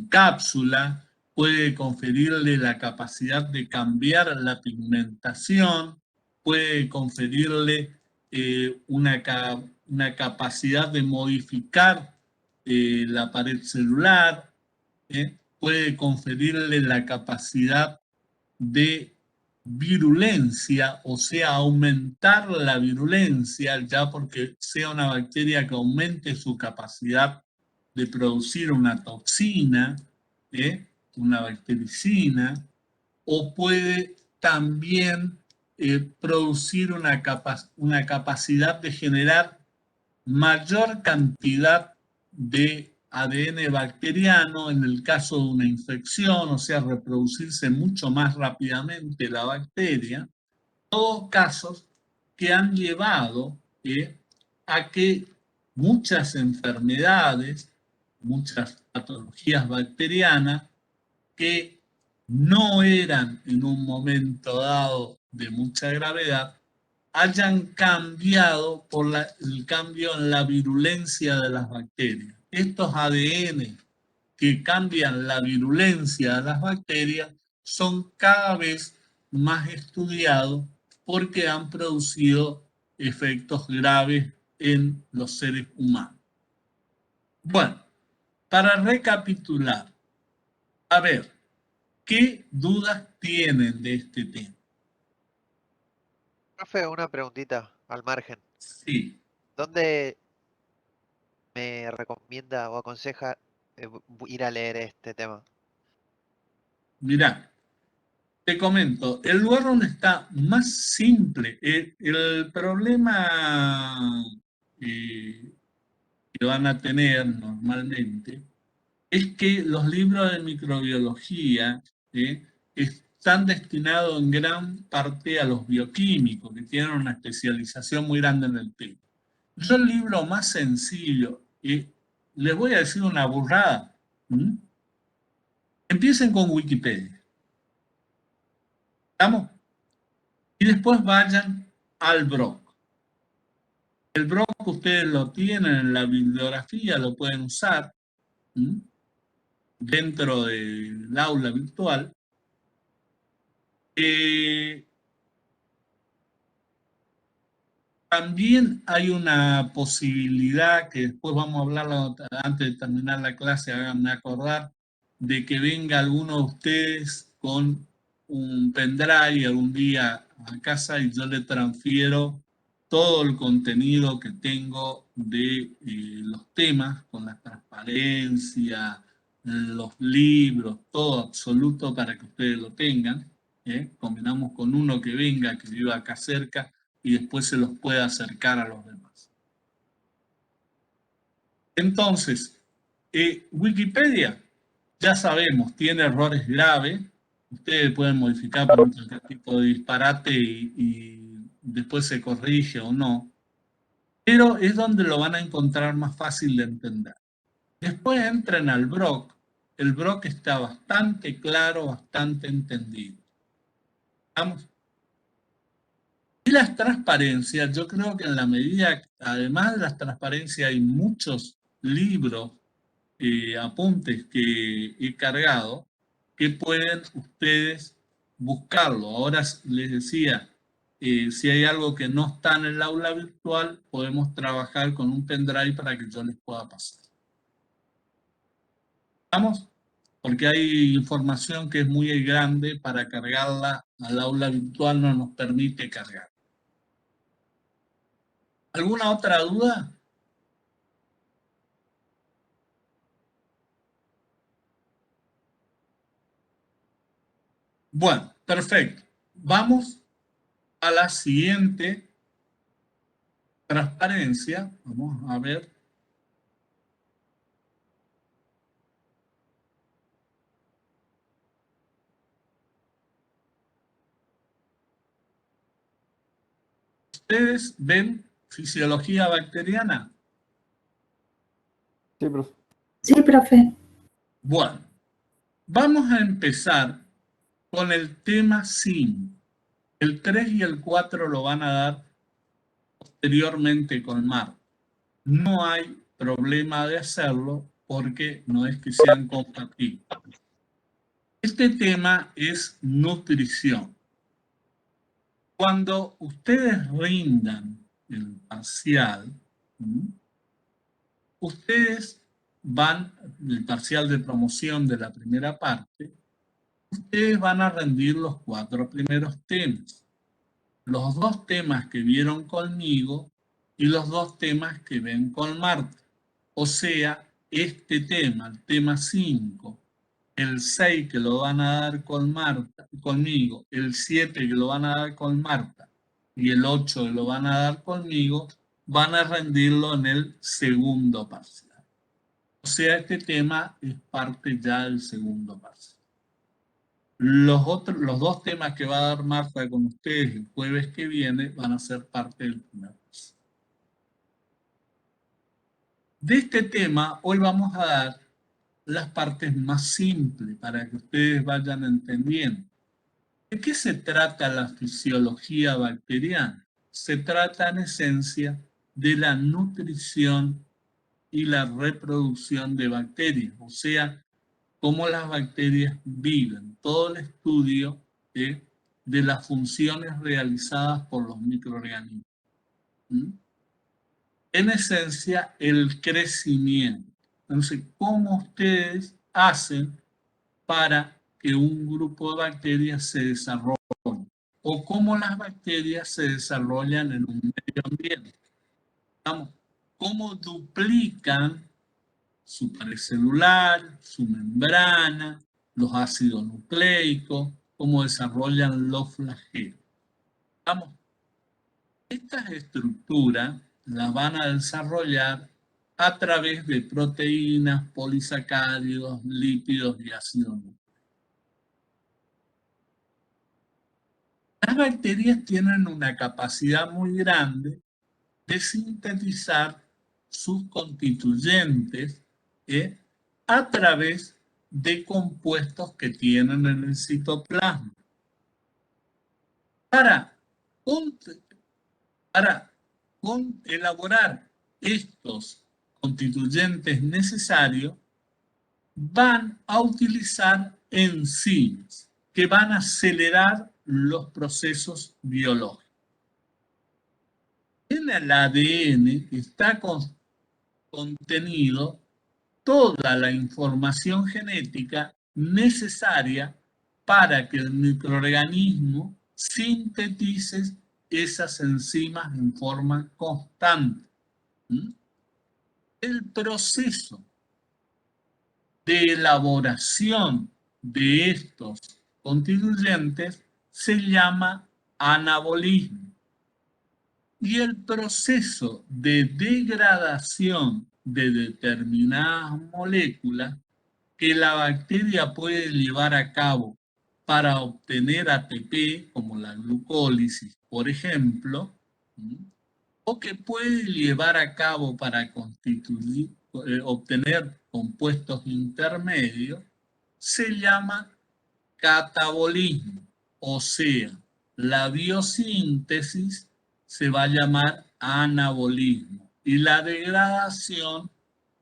cápsula, puede conferirle la capacidad de cambiar la pigmentación, puede conferirle una capacidad de modificar la pared celular, puede conferirle la capacidad de virulencia, o sea, aumentar la virulencia, ya porque sea una bacteria que aumente su capacidad de producir una toxina, una bactericina, o puede también producir una capacidad de generar mayor cantidad de ADN bacteriano en el caso de una infección, o sea, reproducirse mucho más rápidamente la bacteria, todos casos que han llevado a que muchas enfermedades, muchas patologías bacterianas que no eran en un momento dado de mucha gravedad, hayan cambiado por el cambio en la virulencia de las bacterias. Estos ADN que cambian la virulencia de las bacterias son cada vez más estudiados porque han producido efectos graves en los seres humanos. Bueno, para recapitular, a ver, ¿qué dudas tienen de este tema? Profe, una preguntita al margen. Sí, ¿Dónde me recomienda o aconseja ir a leer este tema? mirá, te comento, el lugar donde está más simple, el problema que van a tener normalmente es que los libros de microbiología están destinados en gran parte a los bioquímicos, que tienen una especialización muy grande en el tema. Yo el libro más sencillo, les voy a decir una burrada, ¿m? Empiecen con Wikipedia, ¿estamos? Y después vayan al Brock. El Brock ustedes lo tienen en la bibliografía, lo pueden usar, ¿m? Dentro del aula virtual. También hay una posibilidad que después vamos a hablar antes de terminar la clase, háganme acordar, de que venga alguno de ustedes con un pendrive algún día a casa y yo le transfiero todo el contenido que tengo de los temas, con la transparencia, los libros, todo absoluto para que ustedes lo tengan. Combinamos con uno que venga, que viva acá cerca, y después se los puede acercar a los demás. Entonces, Wikipedia, ya sabemos, tiene errores graves. Ustedes pueden modificar por cualquier tipo de disparate y después se corrige o no. Pero es donde lo van a encontrar más fácil de entender. Después entren al Brock. El Brock está bastante claro, bastante entendido. ¿Vamos? Y las transparencias, yo creo que en la medida, además de las transparencias, hay muchos libros, apuntes que he cargado, que pueden ustedes buscarlo. Ahora les decía, si hay algo que no está en el aula virtual, podemos trabajar con un pendrive para que yo les pueda pasar. ¿Vamos? Porque hay información que es muy grande, para cargarla al aula virtual no nos permite cargar. ¿Alguna otra duda? Bueno, perfecto. Vamos a la siguiente transparencia. Vamos a ver. ¿Ustedes ven fisiología bacteriana? Sí, profe. Sí, profe. Bueno, vamos a empezar con el tema 5. El 3 y el 4 lo van a dar posteriormente con Marta. No hay problema de hacerlo porque no es que sean compatibles. Este tema es nutrición. Cuando ustedes rindan el parcial, ustedes van, el parcial de promoción de la primera parte, ustedes van a rendir los 4 primeros temas. Los 2 temas que vieron conmigo y los 2 temas que ven con Marta. O sea, este tema, el tema 5, el 6 que lo van a dar con Marta, conmigo, el 7 que lo van a dar con Marta y el 8 que lo van a dar conmigo, van a rendirlo en el segundo parcial. O sea, este tema es parte ya del segundo parcial. Los 2 temas que va a dar Marta con ustedes el jueves que viene van a ser parte del primer parcial. De este tema, hoy vamos a dar las partes más simples para que ustedes vayan entendiendo. ¿De qué se trata la fisiología bacteriana? Se trata en esencia de la nutrición y la reproducción de bacterias, o sea, cómo las bacterias viven, todo el estudio de las funciones realizadas por los microorganismos. ¿Mm? en esencia, el crecimiento. Entonces, ¿cómo ustedes hacen para que un grupo de bacterias se desarrolle? O cómo las bacterias se desarrollan en un medio ambiente. Vamos, cómo duplican su pared celular, su membrana, los ácidos nucleicos, cómo desarrollan los flagelos. Vamos, estas estructuras las van a desarrollar a través de proteínas, polisacáridos, lípidos y ácidos nucleicos. Las bacterias tienen una capacidad muy grande de sintetizar sus constituyentes a través de compuestos que tienen en el citoplasma. Para elaborar estos constituyentes necesarios, van a utilizar enzimas que van a acelerar los procesos biológicos. En el ADN está contenido toda la información genética necesaria para que el microorganismo sintetice esas enzimas en forma constante. El proceso de elaboración de estos constituyentes se llama anabolismo. Y el proceso de degradación de determinadas moléculas que la bacteria puede llevar a cabo para obtener ATP, como la glucólisis, por ejemplo, o que puede llevar a cabo para obtener compuestos intermedios, se llama catabolismo, o sea, la biosíntesis se va a llamar anabolismo y la degradación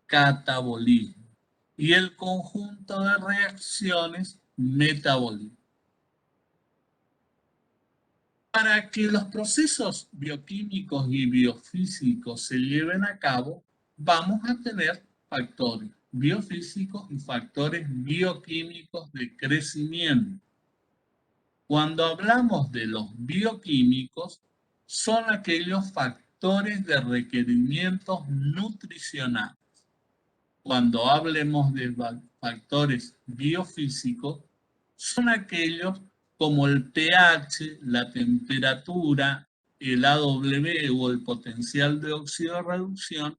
catabolismo y el conjunto de reacciones metabolismo. Para que los procesos bioquímicos y biofísicos se lleven a cabo, vamos a tener factores biofísicos y factores bioquímicos de crecimiento. Cuando hablamos de los bioquímicos, son aquellos factores de requerimientos nutricionales. Cuando hablemos de factores biofísicos, son aquellos como el pH, la temperatura, el AW o el potencial de oxidorreducción,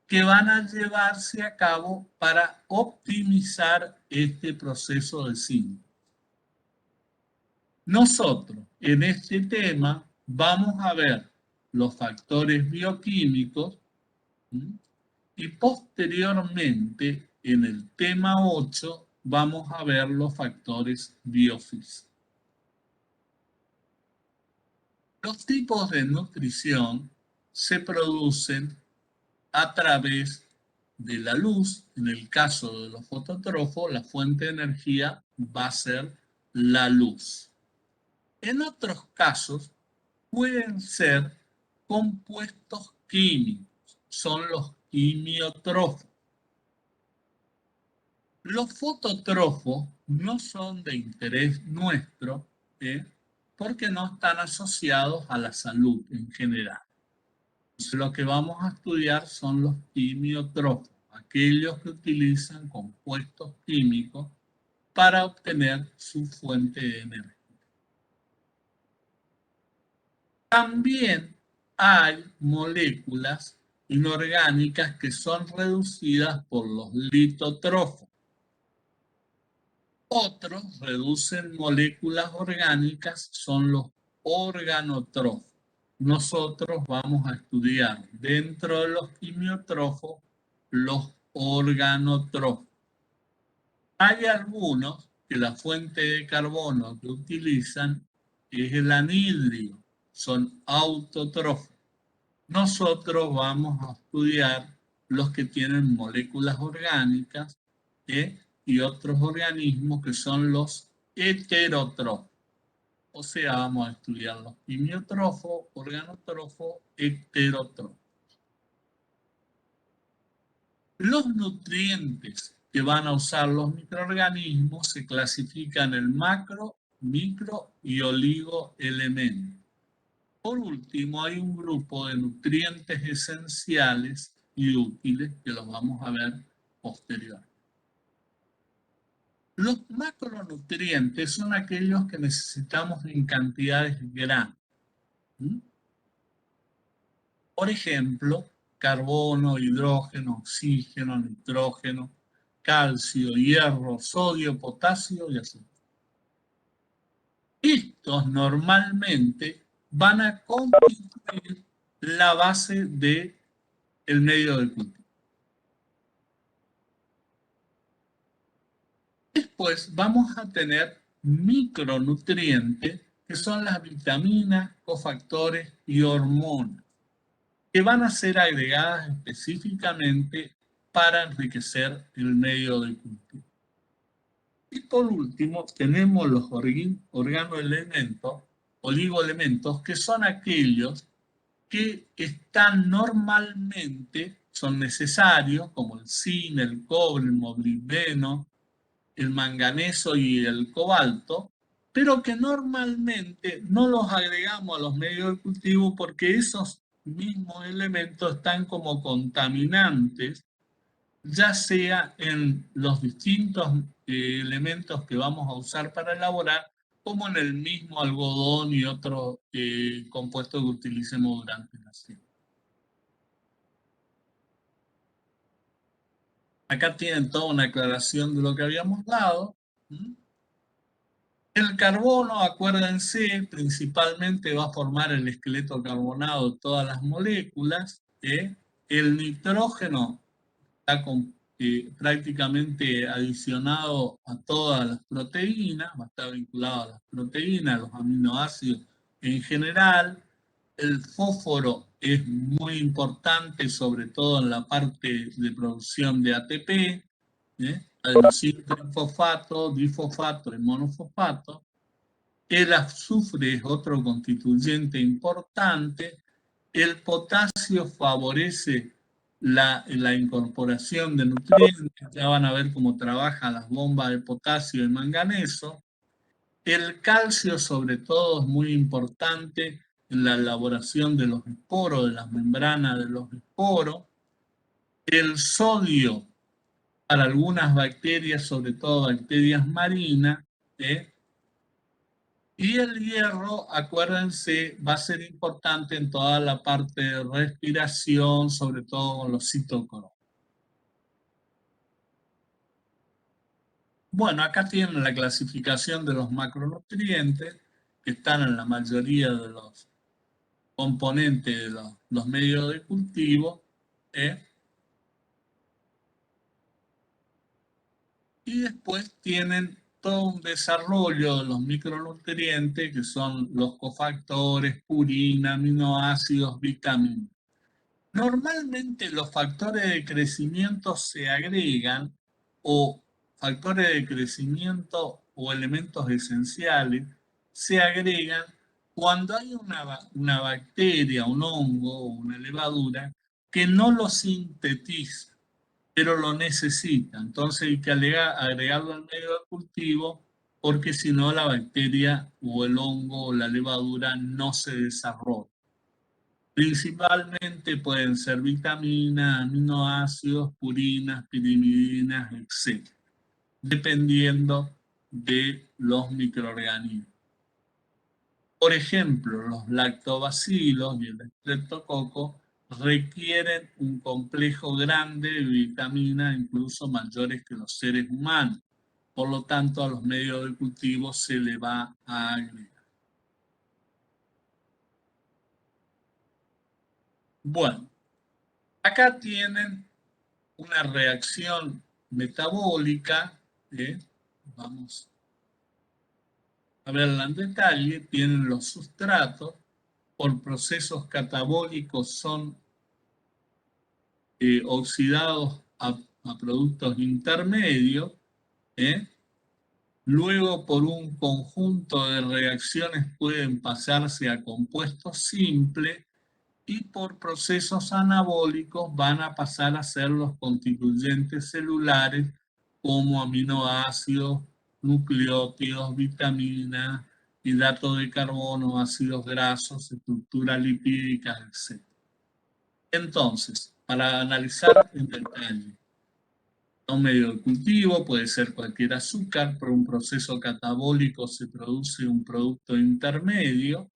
que van a llevarse a cabo para optimizar este proceso de síntesis. Nosotros en este tema vamos a ver los factores bioquímicos y posteriormente en el tema 8 vamos a ver los factores biofísicos. Los tipos de nutrición se producen a través de la luz. En el caso de los fotótrofos, la fuente de energía va a ser la luz. En otros casos, pueden ser compuestos químicos, son los quimiotrófos. Los fotótrofos no son de interés nuestro, porque no están asociados a la salud en general. Entonces, lo que vamos a estudiar son los quimiotrófos, aquellos que utilizan compuestos químicos para obtener su fuente de energía. También hay moléculas inorgánicas que son reducidas por los litótrofos. Otros reducen moléculas orgánicas, son los organotrófos. Nosotros vamos a estudiar dentro de los quimiotrófos los organotrófos. Hay algunos que la fuente de carbono que utilizan es el anhidrio, son autótrofos. Nosotros vamos a estudiar los que tienen moléculas orgánicas y otros organismos que son los heterótrofos. O sea, vamos a estudiar los quimiotrófos, organotrófos, heterótrofos. Los nutrientes que van a usar los microorganismos se clasifican en macro, micro y oligoelementos. Por último, hay un grupo de nutrientes esenciales y útiles que los vamos a ver posteriormente. Los macronutrientes son aquellos que necesitamos en cantidades grandes. Por ejemplo, carbono, hidrógeno, oxígeno, nitrógeno, calcio, hierro, sodio, potasio y azúcar. Estos normalmente van a constituir la base del medio de cultivo. Después vamos a tener micronutrientes, que son las vitaminas, cofactores y hormonas, que van a ser agregadas específicamente para enriquecer el medio de cultivo. Y por último, tenemos los organoelementos, oligoelementos, que son aquellos que están normalmente, son necesarios, como el zinc, el cobre, el molibdeno, el manganeso y el cobalto, pero que normalmente no los agregamos a los medios de cultivo porque esos mismos elementos están como contaminantes, ya sea en los distintos elementos que vamos a usar para elaborar, como en el mismo algodón y otros compuestos que utilicemos durante la siembra. Acá tienen toda una aclaración de lo que habíamos dado. El carbono, acuérdense, principalmente va a formar el esqueleto carbonado de todas las moléculas. El nitrógeno está prácticamente adicionado a todas las proteínas, va a estar vinculado a las proteínas, a los aminoácidos en general. El fósforo es muy importante, sobre todo en la parte de producción de ATP, adenosín-trifosfato, difosfato y monofosfato. El azufre es otro constituyente importante. El potasio favorece la incorporación de nutrientes. Ya van a ver cómo trabajan las bombas de potasio y manganeso. El calcio, sobre todo, es muy importante en la elaboración de los esporos, de las membranas de los esporos. El sodio, para algunas bacterias, sobre todo bacterias marinas, y el hierro, acuérdense, va a ser importante en toda la parte de respiración, sobre todo con los citocromas. Bueno, acá tienen la clasificación de los macronutrientes, que están en la mayoría de los componentes de los medios de cultivo. Y después tienen todo un desarrollo de los micronutrientes, que son los cofactores, purina, aminoácidos, vitaminas. Normalmente los factores de crecimiento se agregan, o factores de crecimiento o elementos esenciales se agregan cuando hay una bacteria, un hongo o una levadura que no lo sintetiza, pero lo necesita. Entonces hay que agregarlo al medio de cultivo, porque si no la bacteria o el hongo o la levadura no se desarrolla. Principalmente pueden ser vitaminas, aminoácidos, purinas, pirimidinas, etc., dependiendo de los microorganismos. Por ejemplo, los lactobacilos y el estreptococo requieren un complejo grande de vitaminas, incluso mayores que los seres humanos. Por lo tanto, a los medios de cultivo se le va a agregar. Bueno, acá tienen una reacción metabólica. Vamos a verla en detalle. Tienen los sustratos. Por procesos catabólicos son oxidados a productos intermedios. Luego, por un conjunto de reacciones, pueden pasarse a compuestos simples, y por procesos anabólicos van a pasar a ser los constituyentes celulares como aminoácidos, nucleótidos, vitaminas, hidratos de carbono, ácidos grasos, estructuras lipídicas, etc. Entonces, para analizar en detalle, un medio de cultivo puede ser cualquier azúcar, por un proceso catabólico se produce un producto intermedio.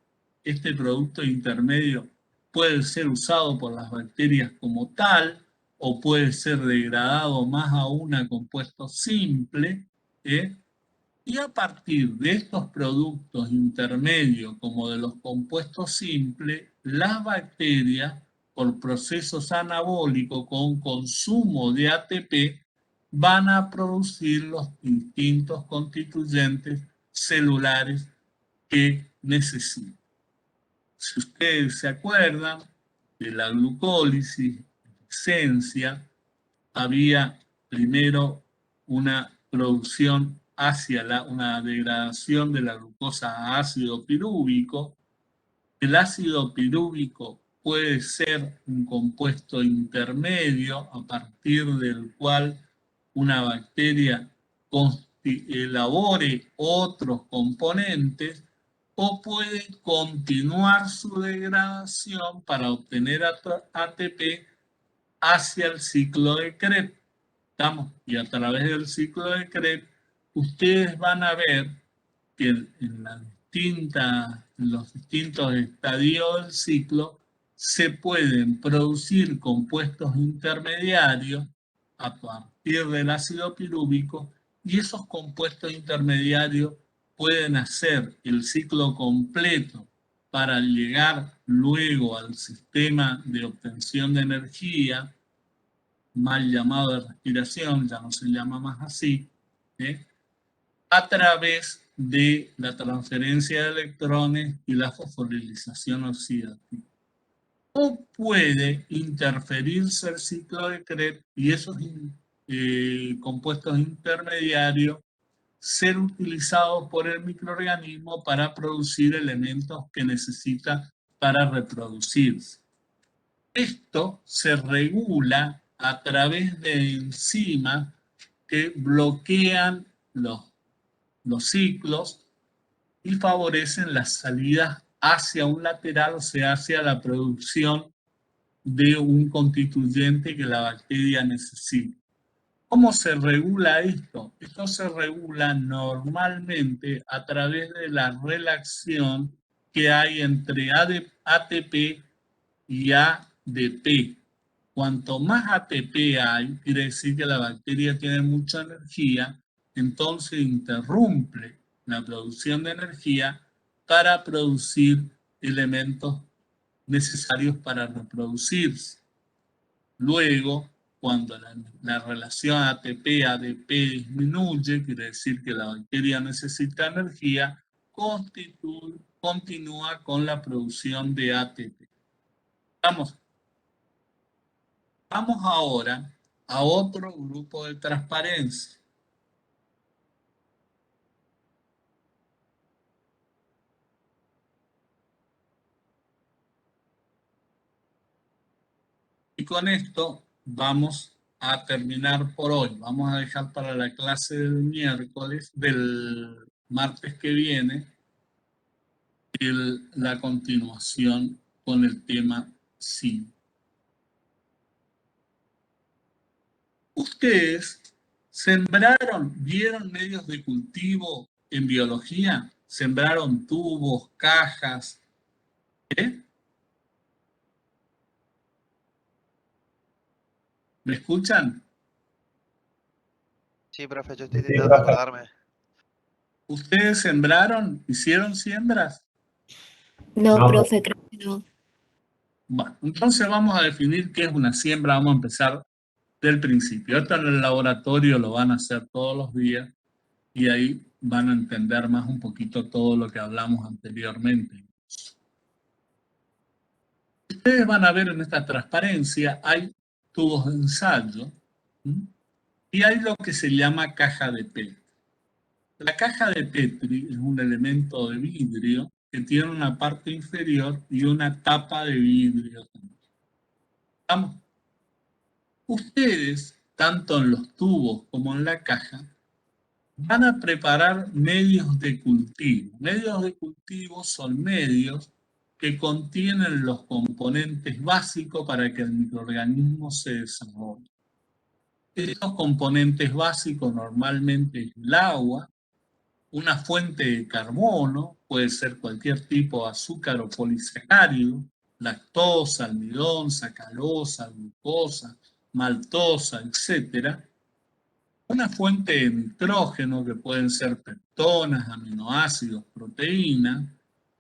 Este producto intermedio puede ser usado por las bacterias como tal o puede ser degradado más aún a compuestos simples, y a partir de estos productos intermedios como de los compuestos simples, las bacterias por procesos anabólicos con consumo de ATP van a producir los distintos constituyentes celulares que necesitan. Si ustedes se acuerdan de la glucólisis, esencia, había primero una producción hacia una degradación de la glucosa a ácido pirúvico. El ácido pirúvico puede ser un compuesto intermedio a partir del cual una bacteria elabore otros componentes o puede continuar su degradación para obtener ATP hacia el ciclo de Krebs. Y a través del ciclo de Krebs, ustedes van a ver que en los distintos estadios del ciclo se pueden producir compuestos intermediarios a partir del ácido pirúvico y esos compuestos intermediarios pueden hacer el ciclo completo para llegar luego al sistema de obtención de energía, mal llamado de respiración, ya no se llama más así, a través de la transferencia de electrones y la fosforilización oxidativa. O puede interferirse el ciclo de Krebs y esos compuestos intermediarios ser utilizados por el microorganismo para producir elementos que necesita para reproducirse. Esto se regula a través de enzimas que bloquean los ciclos y favorecen las salidas hacia un lateral, o sea, hacia la producción de un constituyente que la bacteria necesita. ¿Cómo se regula esto? Esto se regula normalmente a través de la relación que hay entre ATP y ADP. Cuanto más ATP hay, quiere decir que la bacteria tiene mucha energía, entonces interrumpe la producción de energía para producir elementos necesarios para reproducirse. Luego, cuando la relación ATP-ADP disminuye, quiere decir que la bacteria necesita energía, continúa con la producción de ATP. Vamos ahora a otro grupo de transparencia. Y con esto vamos a terminar por hoy. Vamos a dejar para la clase del martes que viene, la continuación con el tema sí. Ustedes sembraron, vieron medios de cultivo en biología, sembraron tubos, cajas, ¿Me escuchan? Sí, profe, yo estoy intentando acordarme. ¿Ustedes sembraron? ¿Hicieron siembras? No, profe, creo que no. Bueno, entonces vamos a definir qué es una siembra. Vamos a empezar del principio. Esto en el laboratorio lo van a hacer todos los días y ahí van a entender más un poquito todo lo que hablamos anteriormente. Ustedes van a ver en esta transparencia, hay tubos de ensayo y hay lo que se llama caja de Petri. La caja de Petri es un elemento de vidrio que tiene una parte inferior y una tapa de vidrio. ¿Estamos? Ustedes, tanto en los tubos como en la caja, van a preparar medios de cultivo. Medios de cultivo son medios que contienen los componentes básicos para que el microorganismo se desarrolle. Estos componentes básicos normalmente es el agua, una fuente de carbono, puede ser cualquier tipo de azúcar o polisacárido, lactosa, almidón, sacarosa, glucosa, maltosa, etc. Una fuente de nitrógeno, que pueden ser peptonas, aminoácidos, proteínas,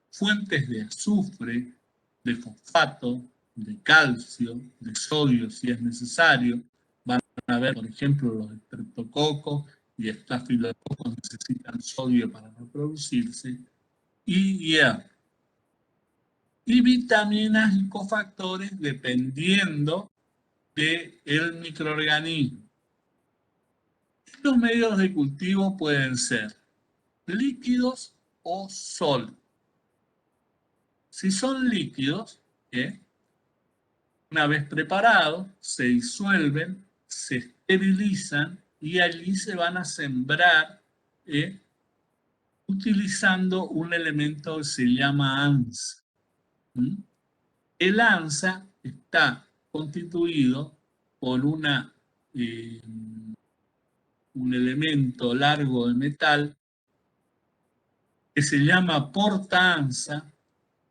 fuentes de azufre, de fosfato, de calcio, de sodio si es necesario. Van a ver, por ejemplo, los estreptococos y estafilococos necesitan sodio para reproducirse, y hierro. Y vitaminas y cofactores dependiendo del microorganismo. Estos medios de cultivo pueden ser líquidos o sólidos. Si son líquidos, una vez preparados, se disuelven, se esterilizan y allí se van a sembrar utilizando un elemento que se llama ANSA. El ANSA está constituido por un elemento largo de metal que se llama porta-ANSA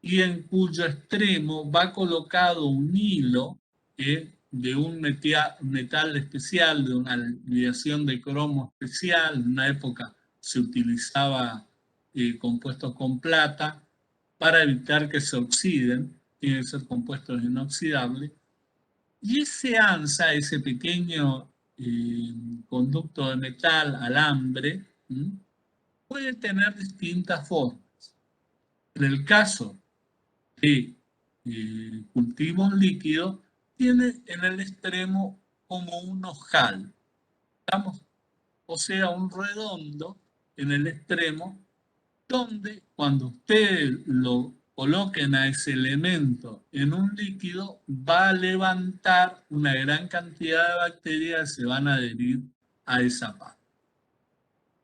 y en cuyo extremo va colocado un hilo de un metal especial, de una aleación de cromo especial. En una época se utilizaba compuestos con plata para evitar que se oxiden, tienen que ser compuestos inoxidables. Y ese ANSA, ese pequeño conducto de metal, alambre, puede tener distintas formas. En el caso de cultivos líquidos, tiene en el extremo como un ojal, ¿estamos? O sea, un redondo en el extremo, donde cuando ustedes lo coloquen a ese elemento en un líquido, va a levantar una gran cantidad de bacterias que se van a adherir a esa parte.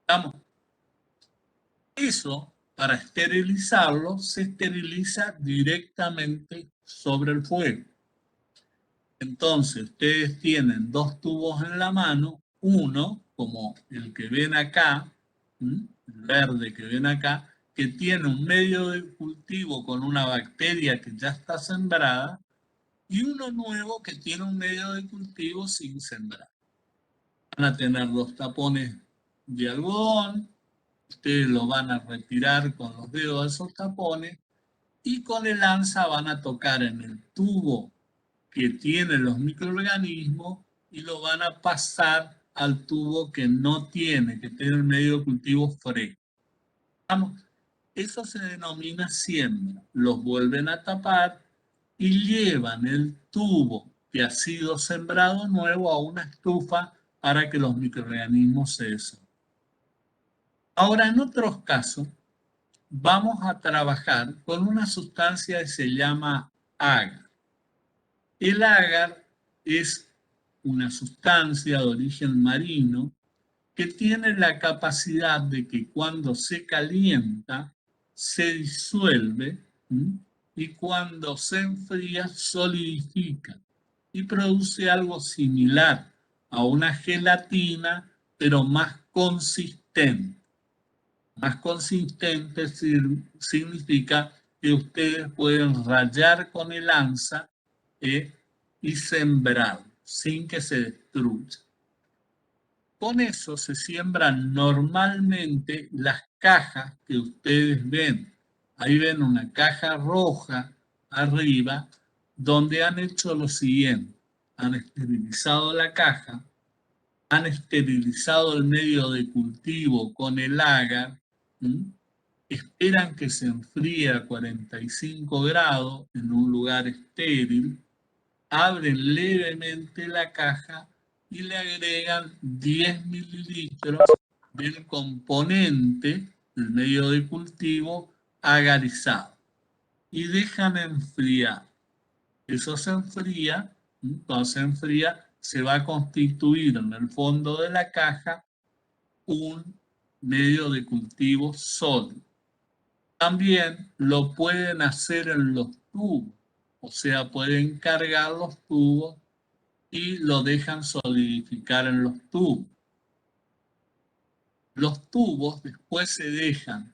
¿Estamos? Eso, para esterilizarlo, se esteriliza directamente sobre el fuego. Entonces, ustedes tienen dos tubos en la mano, uno, como el que ven acá, el verde que ven acá, que tiene un medio de cultivo con una bacteria que ya está sembrada, y uno nuevo que tiene un medio de cultivo sin sembrar. Van a tener los tapones de algodón, ustedes lo van a retirar con los dedos de esos tapones y con el ANSA van a tocar en el tubo que tiene los microorganismos y lo van a pasar al tubo que no tiene, que tiene el medio de cultivo fresco. Eso se denomina siembra. Los vuelven a tapar y llevan el tubo que ha sido sembrado nuevo a una estufa para que los microorganismos se desarrollen. Ahora, en otros casos, vamos a trabajar con una sustancia que se llama agar. El agar es una sustancia de origen marino que tiene la capacidad de que cuando se calienta se disuelve y cuando se enfría solidifica y produce algo similar a una gelatina, pero más consistente. Más consistente significa que ustedes pueden rallar con el ANSA y sembrar sin que se destruya. Con eso se siembran normalmente las cajas que ustedes ven. Ahí ven una caja roja arriba donde han hecho lo siguiente. Han esterilizado la caja, han esterilizado el medio de cultivo con el agar, esperan que se enfríe a 45 grados en un lugar estéril, abren levemente la caja y le agregan 10 mililitros del componente del medio de cultivo agarizado y dejan enfriar. Eso se enfría, cuando se enfría se va a constituir en el fondo de la caja un medio de cultivo sólido. También lo pueden hacer en los tubos, o sea, pueden cargar los tubos y lo dejan solidificar en los tubos. Los tubos después se dejan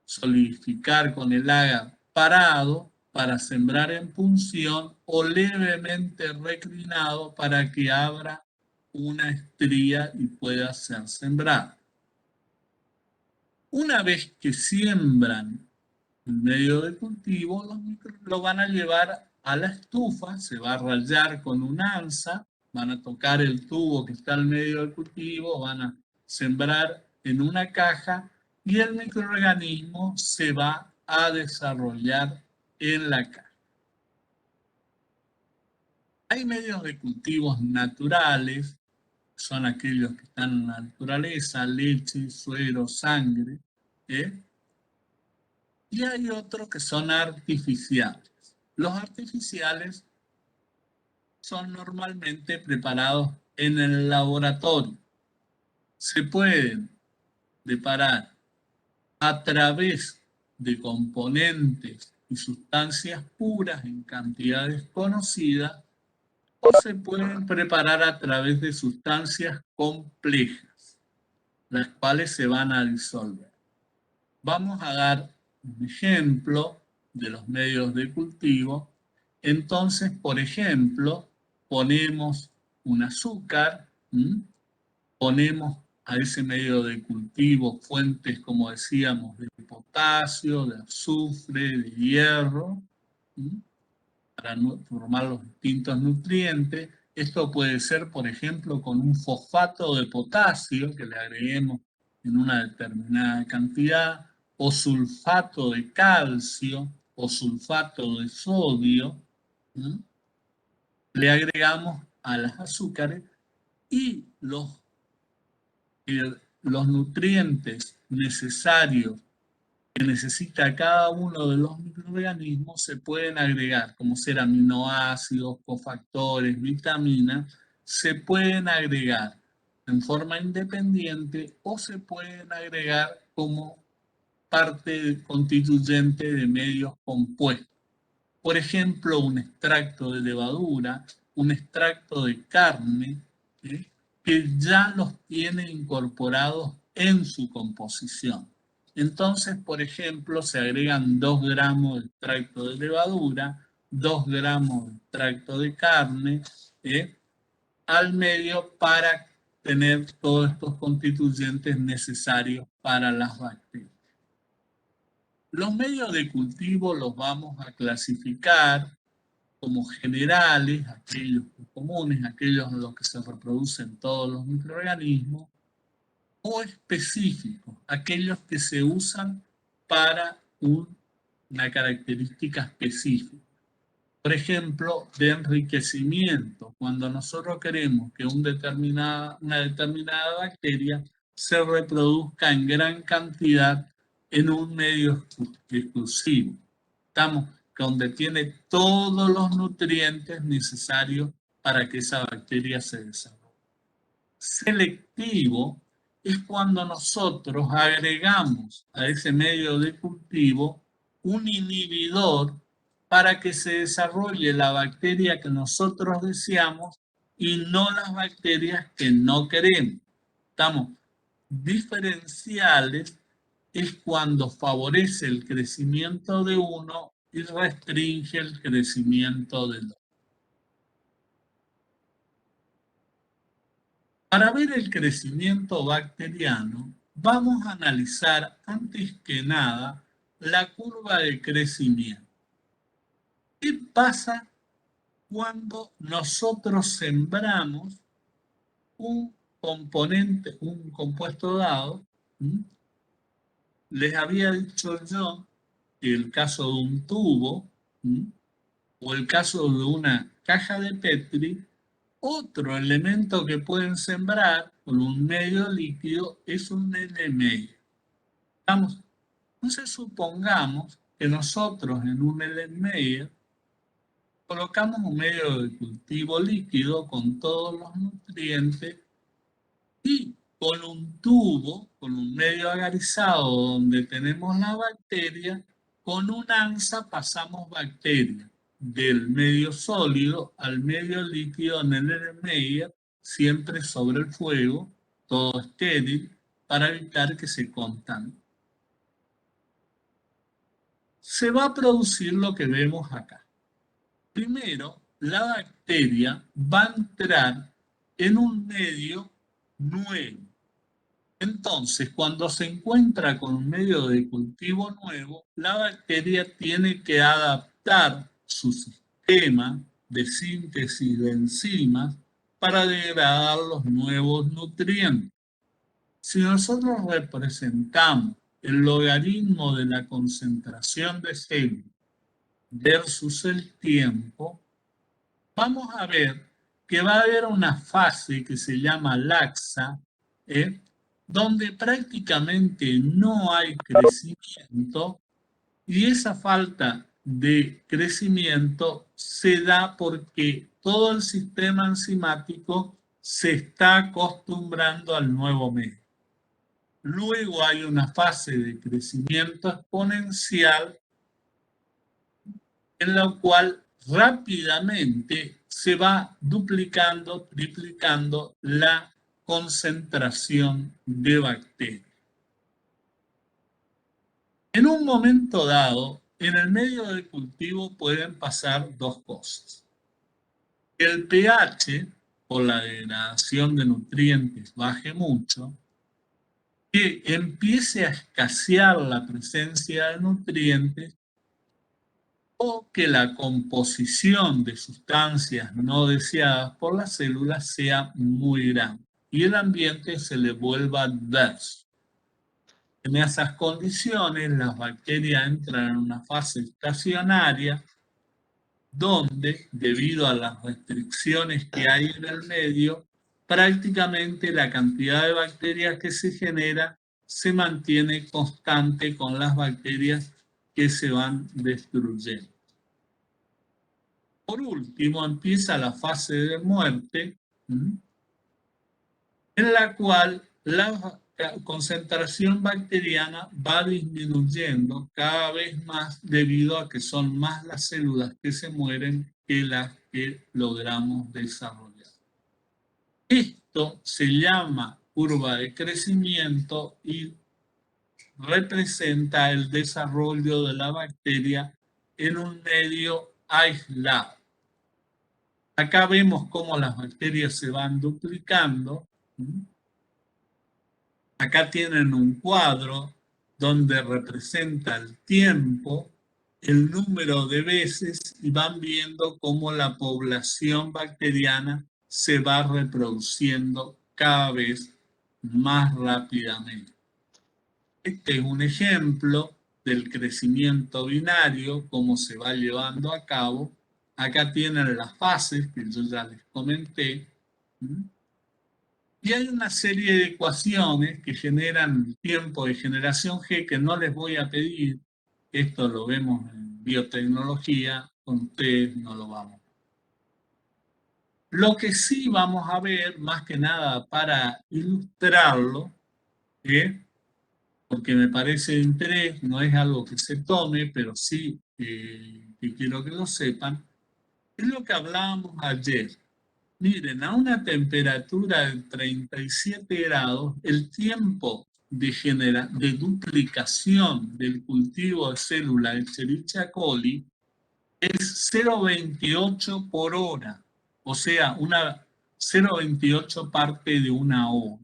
solidificar con el agar parado para sembrar en punción o levemente reclinado para que abra una estría y pueda ser sembrado. Una vez que siembran el medio de cultivo, lo van a llevar a la estufa, se va a rayar con un anza, van a tocar el tubo que está en medio del cultivo, van a sembrar en una caja y el microorganismo se va a desarrollar en la caja. Hay medios de cultivos naturales, son aquellos que están en la naturaleza, leche, suero, sangre, y hay otros que son artificiales. Los artificiales son normalmente preparados en el laboratorio. Se pueden preparar a través de componentes y sustancias puras en cantidades conocidas o se pueden preparar a través de sustancias complejas, las cuales se van a disolver. Vamos a dar un ejemplo de los medios de cultivo. Entonces, por ejemplo, ponemos un azúcar, ponemos a ese medio de cultivo fuentes, como decíamos, de potasio, de azufre, de hierro, para formar los distintos nutrientes. Esto puede ser, por ejemplo, con un fosfato de potasio que le agreguemos en una determinada cantidad, o sulfato de calcio, o sulfato de sodio. Le agregamos a las azúcares y los nutrientes necesarios que necesita cada uno de los microorganismos se pueden agregar, como ser aminoácidos, cofactores, vitaminas, se pueden agregar en forma independiente o se pueden agregar como parte constituyente de medios compuestos. Por ejemplo, un extracto de levadura, un extracto de carne, que ya los tiene incorporados en su composición. Entonces, por ejemplo, se agregan 2 gramos de extracto de levadura, 2 gramos de extracto de carne al medio para tener todos estos constituyentes necesarios para las bacterias. Los medios de cultivo los vamos a clasificar como generales, aquellos comunes, aquellos en los que se reproducen todos los microorganismos, o específicos, aquellos que se usan para una característica específica. Por ejemplo, de enriquecimiento, cuando nosotros queremos que una determinada bacteria se reproduzca en gran cantidad en un medio exclusivo. Estamos donde tiene todos los nutrientes necesarios para que esa bacteria se desarrolle. Selectivo es cuando nosotros agregamos a ese medio de cultivo un inhibidor para que se desarrolle la bacteria que nosotros deseamos y no las bacterias que no queremos. Estamos diferenciales es cuando favorece el crecimiento de uno y restringe el crecimiento del otro. Para ver el crecimiento bacteriano, vamos a analizar antes que nada la curva de crecimiento. ¿Qué pasa cuando nosotros sembramos un componente, un compuesto dado? Les había dicho yo que el caso de un tubo o el caso de una caja de Petri, otro elemento que pueden sembrar con un medio líquido es un N medio. Entonces supongamos que nosotros en un Erlenmeyer colocamos un medio de cultivo líquido con todos los nutrientes y con un tubo, con un medio agarizado donde tenemos la bacteria, con un ansa pasamos bacterias del medio sólido al medio líquido en el Erlenmeyer, siempre sobre el fuego, todo estéril, para evitar que se contamine. Se va a producir lo que vemos acá. Primero, la bacteria va a entrar en un medio nuevo. Entonces, cuando se encuentra con un medio de cultivo nuevo, la bacteria tiene que adaptar su sistema de síntesis de enzimas para degradar los nuevos nutrientes. Si nosotros representamos el logaritmo de la concentración de células versus el tiempo, vamos a ver que va a haber una fase que se llama laxa, donde prácticamente no hay crecimiento, y esa falta de crecimiento se da porque todo el sistema enzimático se está acostumbrando al nuevo medio. Luego hay una fase de crecimiento exponencial en la cual rápidamente se va duplicando, triplicando la concentración de bacterias. En un momento dado, en el medio de cultivo pueden pasar dos cosas. El pH, por la degradación de nutrientes, baje mucho, que empiece a escasear la presencia de nutrientes, o que la composición de sustancias no deseadas por las células sea muy grande y el ambiente se le vuelva adverso. En esas condiciones, las bacterias entran en una fase estacionaria donde, debido a las restricciones que hay en el medio, prácticamente la cantidad de bacterias que se genera se mantiene constante con las bacterias que se van destruyendo. Por último, empieza la fase de muerte, en la cual la concentración bacteriana va disminuyendo cada vez más debido a que son más las células que se mueren que las que logramos desarrollar. Esto se llama curva de crecimiento y representa el desarrollo de la bacteria en un medio aislado. Acá vemos cómo las bacterias se van duplicando. Acá tienen un cuadro donde representa el tiempo, el número de veces, y van viendo cómo la población bacteriana se va reproduciendo cada vez más rápidamente. Este es un ejemplo del crecimiento binario, cómo se va llevando a cabo. Acá tienen las fases que yo ya les comenté. Y hay una serie de ecuaciones que generan tiempo de generación G que no les voy a pedir. Esto lo vemos en biotecnología, con ustedes no lo vamos. Lo que sí vamos a ver, más que nada para ilustrarlo, porque me parece de interés, no es algo que se tome, pero sí que quiero que lo sepan, es lo que hablábamos ayer. Miren, a una temperatura de 37 grados, el tiempo de duplicación del cultivo de células de Escherichia coli es 0,28 por hora, o sea, 0,28 parte de una hora.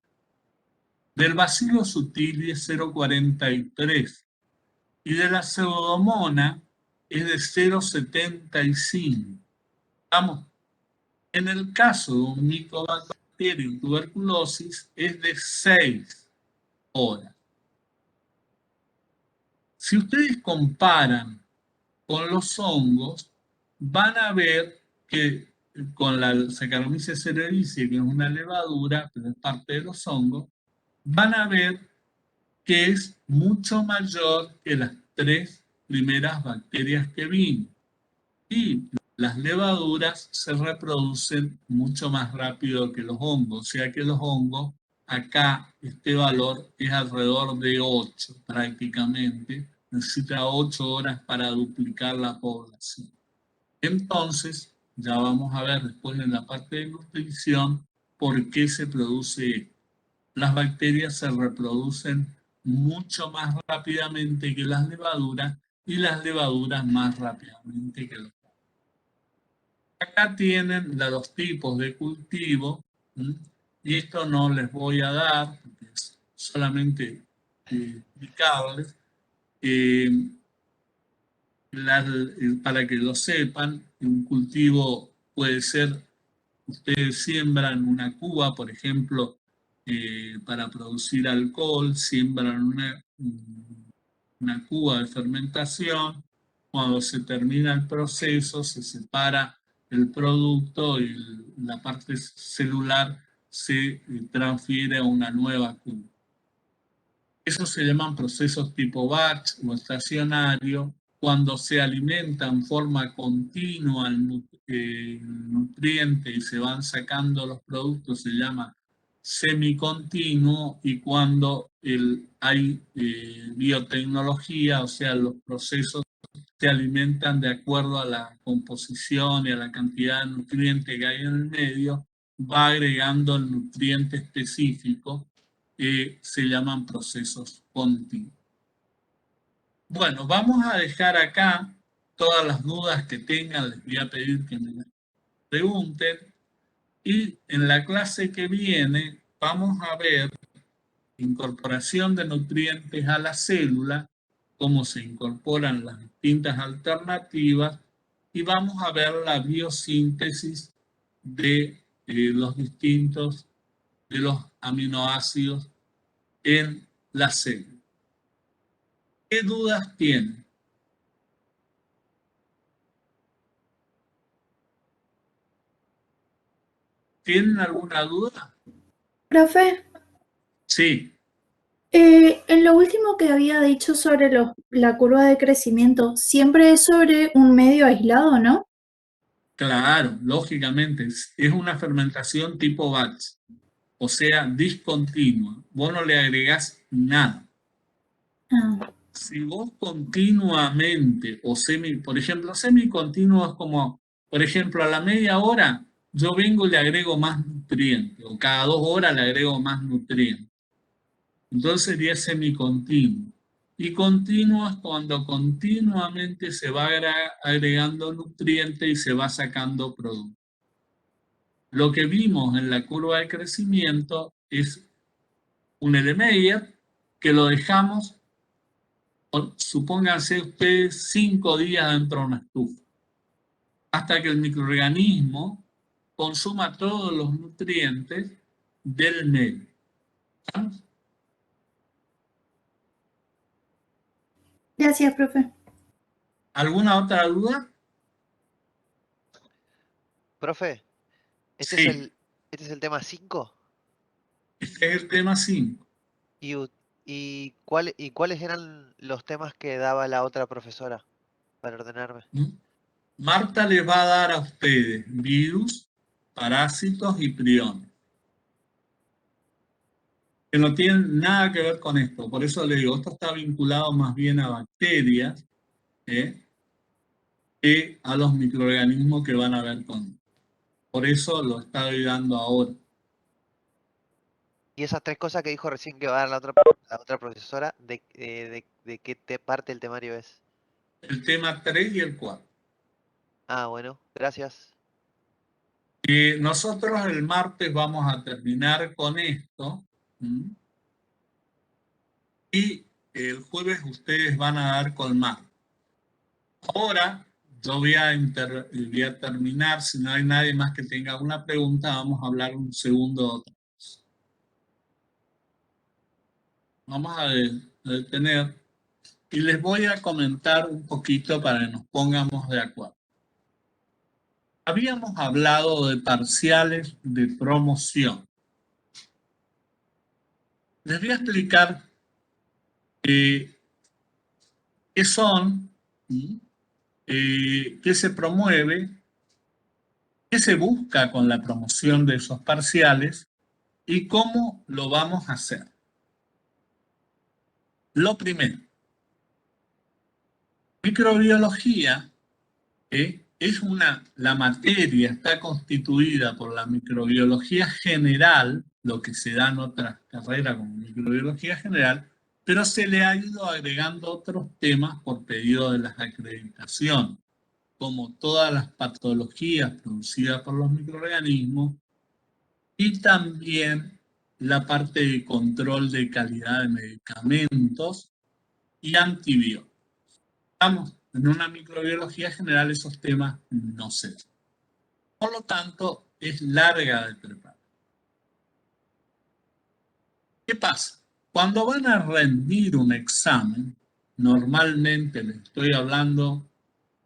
Del Bacillus subtilis 0,43 y de la Pseudomonas es de 0,75. Vamos. En el caso de un Mycobacterium tuberculosis es de 6 horas. Si ustedes comparan con los hongos, van a ver que con la Saccharomyces cerevisiae, que es una levadura, pero es parte de los hongos, van a ver que es mucho mayor que las 3 primeras bacterias que vimos. Y las levaduras se reproducen mucho más rápido que los hongos, o sea que los hongos, acá este valor es alrededor de 8 prácticamente, necesita 8 horas para duplicar la población. Entonces, ya vamos a ver después en la parte de nutrición por qué se produce esto. Las bacterias se reproducen mucho más rápidamente que las levaduras y las levaduras más rápidamente que los hongos. Acá tienen los tipos de cultivo, ¿m? Y esto no les voy a dar, porque es solamente explicarles, para que lo sepan. Un cultivo puede ser, ustedes siembran una cuba, por ejemplo, para producir alcohol, siembran una cuba de fermentación. Cuando se termina el proceso, se separa el producto y la parte celular se transfiere a una nueva cuba. Esos se llaman procesos tipo batch o estacionario. Cuando se alimenta en forma continua el nutriente y se van sacando los productos, se llama semicontinuo. Y cuando hay biotecnología, o sea, los procesos se alimentan de acuerdo a la composición y a la cantidad de nutrientes que hay en el medio, va agregando el nutriente específico, que se llaman procesos continuos. Bueno, vamos a dejar acá todas las dudas que tengan, les voy a pedir que me las pregunten, y en la clase que viene vamos a ver incorporación de nutrientes a la célula, cómo se incorporan las distintas alternativas, y vamos a ver la biosíntesis de los distintos de los aminoácidos en la célula. ¿Qué dudas tienen? ¿Tienen alguna duda? Profe, Sí, en lo último que había dicho sobre la curva de crecimiento, siempre es sobre un medio aislado, ¿no? claro, lógicamente. Es una fermentación tipo batch, o sea, discontinua. Vos no le agregás nada. Ah, Si vos continuamente, por ejemplo, semicontinuo es como, por ejemplo, a la media hora yo vengo y le agrego más nutrientes, o cada 2 horas le agrego más nutrientes. Entonces sería semicontinuo. Y continuo es cuando continuamente se va agregando nutrientes y se va sacando producto. Lo que vimos en la curva de crecimiento es un Erlenmeyer que lo dejamos, supónganse ustedes, 5 días dentro de una estufa, hasta que el microorganismo consuma todos los nutrientes del medio. ¿Estamos? gracias, profe. ¿Alguna otra duda? Profe, ¿este es Sí, este es el tema 5? este es el tema 5. ¿Y cuáles eran los temas que daba la otra profesora para ordenarme? Marta les va a dar a ustedes virus, parásitos y priones, que no tienen nada que ver con esto. Por eso le digo, esto está vinculado más bien a bacterias, que a los microorganismos que van a ver con. Por eso lo estoy dando ahora. Y esas 3 cosas que dijo recién que va a dar la otra profesora, ¿de qué parte del temario es? El tema 3 y el 4. Ah, bueno, gracias. Nosotros el martes vamos a terminar con esto. Y el jueves ustedes van a dar con más. Ahora yo voy a terminar, si no hay nadie más que tenga una pregunta, vamos a hablar un segundo. Vamos a detener y les voy a comentar un poquito para que nos pongamos de acuerdo. Habíamos hablado de parciales de promoción. Les voy a explicar qué son, qué se promueve, qué se busca con la promoción de esos parciales y cómo lo vamos a hacer. Lo primero, microbiología la materia está constituida por la microbiología general, lo que se da en otras carreras como microbiología general, pero se le ha ido agregando otros temas por pedido de las acreditaciones, como todas las patologías producidas por los microorganismos y también la parte de control de calidad de medicamentos y antibióticos. Estamos en una microbiología general, esos temas no se dan. Por lo tanto, es larga de preparar. ¿Qué pasa? Cuando van a rendir un examen, normalmente le estoy hablando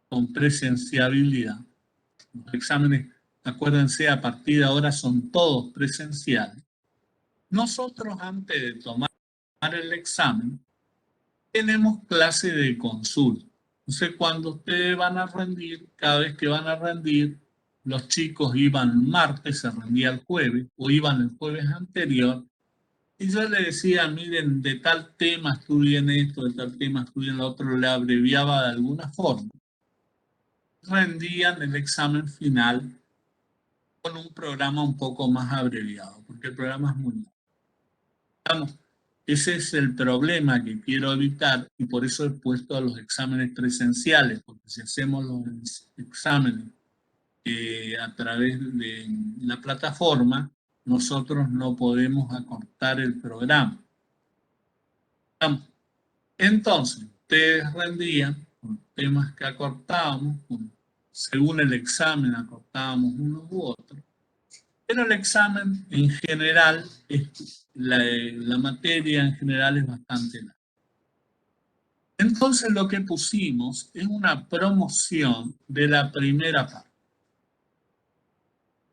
con presenciabilidad. Los exámenes, acuérdense, a partir de ahora son todos presenciales. Nosotros, antes de tomar el examen, tenemos clase de consulta. Entonces, cuando ustedes van a rendir, cada vez que van a rendir, los chicos iban el martes, se rendía el jueves, o iban el jueves anterior, y yo les decía, miren, de tal tema estudien esto, de tal tema estudien lo otro, le abreviaba de alguna forma. Rendían el examen final con un programa un poco más abreviado, porque el programa es muy largo. Ese es el problema que quiero evitar y por eso he puesto a los exámenes presenciales, porque si hacemos los exámenes a través de la plataforma, nosotros no podemos acortar el programa. Entonces, ustedes rendían con temas que acortábamos, según el examen acortábamos unos u otros, pero el examen en general, la materia en general es bastante larga. Entonces lo que pusimos es una promoción de la primera parte.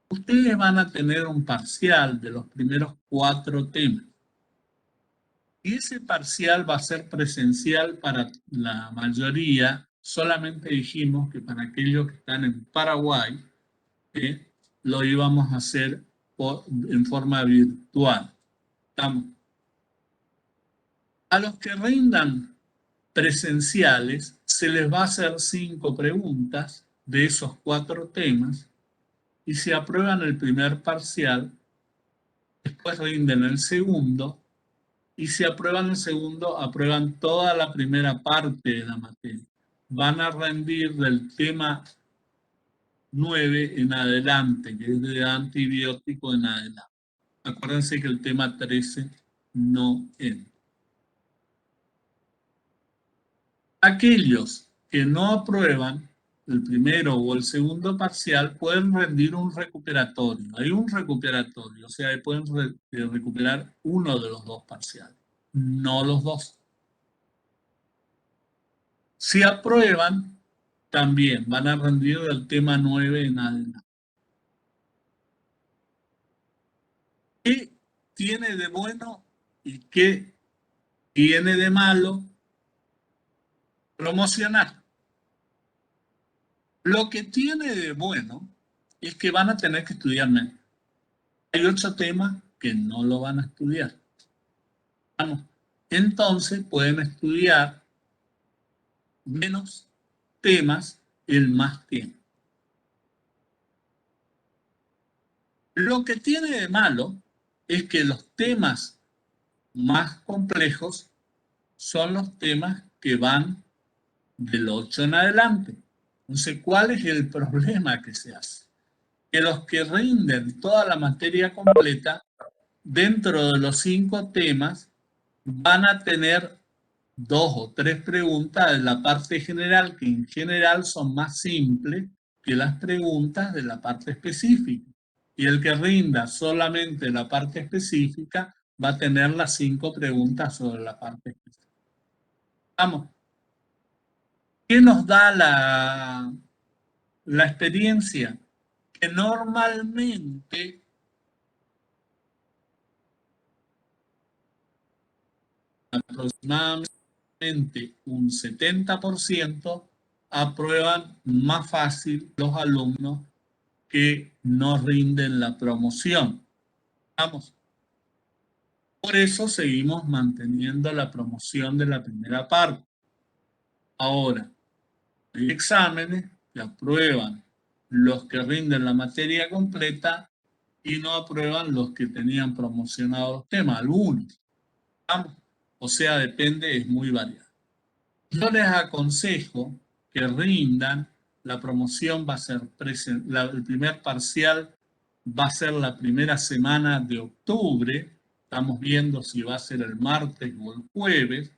Ustedes van a tener un parcial de los primeros 4 temas. Y ese parcial va a ser presencial para la mayoría. Solamente dijimos que para aquellos que están en Paraguay, lo íbamos a hacer en forma virtual. ¿Estamos? A los que rindan presenciales, se les va a hacer 5 preguntas de esos 4 temas y si aprueban el primer parcial, después rinden el segundo y si aprueban el segundo, aprueban toda la primera parte de la materia. Van a rendir del tema 9 en adelante, que es de antibiótico en adelante. Acuérdense que el tema 13 no entra. Aquellos que no aprueban el primero o el segundo parcial pueden rendir un recuperatorio. Hay un recuperatorio, o sea, pueden recuperar uno de los 2 parciales, no los 2. Si aprueban, también van a rendir del tema 9 en adelante. ¿Qué tiene de bueno y qué tiene de malo promocionar? Lo que tiene de bueno es que van a tener que estudiar menos. Hay 8 temas que no lo van a estudiar. Entonces pueden estudiar menos temas en más tiempo. Lo que tiene de malo es que los temas más complejos son los temas que van del 8 en adelante. Entonces, ¿cuál es el problema que se hace? Que los que rinden toda la materia completa, dentro de los 5 temas, van a tener 2 o 3 preguntas de la parte general, que en general son más simples que las preguntas de la parte específica. Y el que rinda solamente la parte específica va a tener las 5 preguntas sobre la parte específica. Vamos. ¿Qué nos da la experiencia? Que normalmente aproximadamente un 70% aprueban más fácil los alumnos que no rinden la promoción. Vamos. Por eso seguimos manteniendo la promoción de la primera parte. Ahora, hay exámenes que aprueban los que rinden la materia completa y no aprueban los que tenían promocionados los temas, algunos. Vamos. O sea, depende, es muy variado. Yo les aconsejo que rindan, la promoción va a ser el primer parcial va a ser la primera semana de octubre. Estamos viendo si va a ser el martes o el jueves.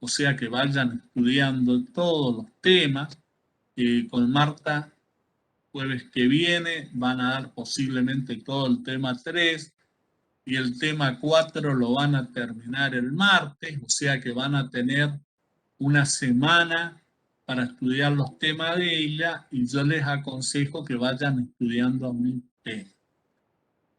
O sea que vayan estudiando todos los temas. Con Marta, jueves que viene, van a dar posiblemente todo el tema 3 y el tema 4 lo van a terminar el martes. O sea que van a tener una semana para estudiar los temas de ella y yo les aconsejo que vayan estudiando a mi tema.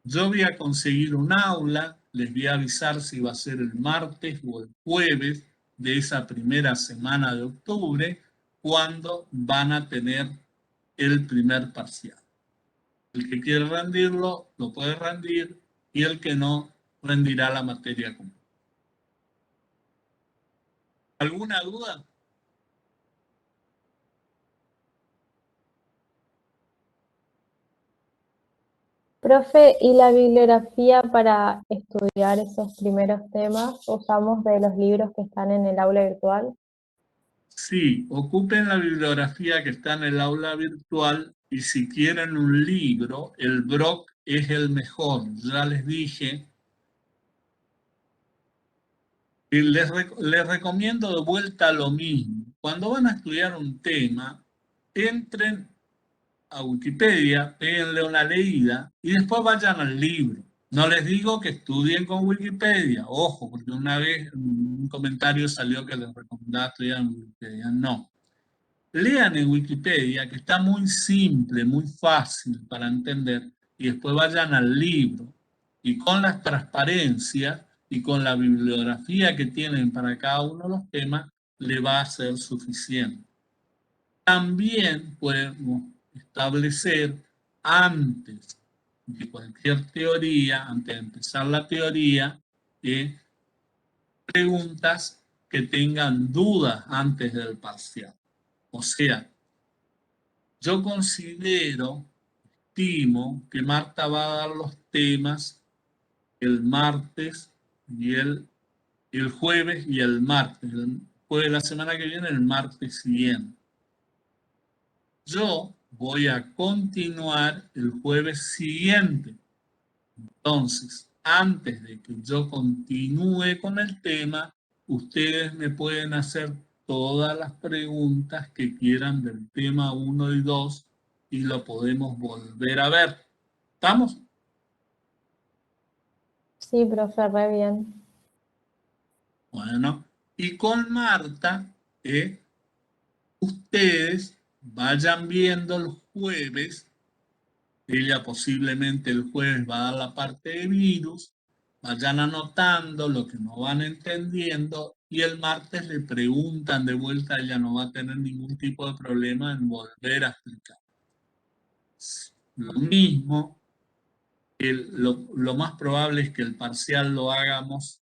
Yo voy a conseguir un aula, les voy a avisar si va a ser el martes o el jueves de esa primera semana de octubre, cuando van a tener el primer parcial. El que quiere rendirlo, lo puede rendir, y el que no, rendirá la materia completa. ¿Alguna duda? Profe, ¿y la bibliografía para estudiar esos primeros temas? ¿Usamos de los libros que están en el aula virtual? Sí, ocupen la bibliografía que está en el aula virtual y si quieren un libro, el Brock es el mejor. Ya les dije. Y les recomiendo de vuelta lo mismo. Cuando van a estudiar un tema, entren a Wikipedia, péguenle una leída y después vayan al libro. No les digo que estudien con Wikipedia, ojo, porque una vez un comentario salió que les recomendaba estudiar en Wikipedia. No. Lean en Wikipedia, que está muy simple, muy fácil para entender, y después vayan al libro. Y con las transparencias y con la bibliografía que tienen para cada uno de los temas, le va a ser suficiente. También podemos establecer antes de cualquier teoría, antes de empezar la teoría, preguntas que tengan dudas antes del parcial. O sea, yo estimo que Marta va a dar los temas el martes y el jueves y el martes. El jueves de la semana que viene, el martes siguiente. Yo voy a continuar el jueves siguiente. Entonces, antes de que yo continúe con el tema, ustedes me pueden hacer todas las preguntas que quieran del tema 1 y 2 y lo podemos volver a ver. ¿Estamos? Sí, profe, re bien. Bueno, y con Marta, ustedes vayan viendo el jueves. Ella posiblemente el jueves va a dar la parte de virus, vayan anotando lo que no van entendiendo y el martes le preguntan de vuelta, ella no va a tener ningún tipo de problema en volver a explicar. Lo mismo, lo más probable es que el parcial lo hagamos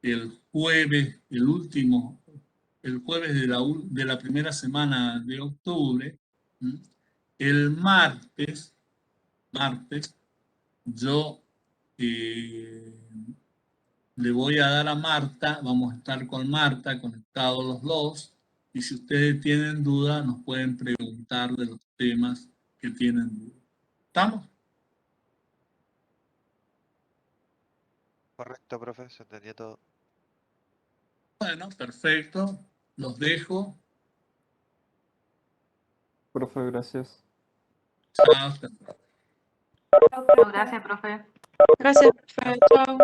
el jueves, el jueves de la primera semana de octubre. El martes, yo le voy a dar a Marta, vamos a estar con Marta conectados los dos, y si ustedes tienen dudas nos pueden preguntar de los temas que tienen dudas. ¿Estamos? Correcto, profe, se entendió todo. Bueno, perfecto. Los dejo. Profe, gracias. Chao. Gracias, profe. Gracias, profe. Chao.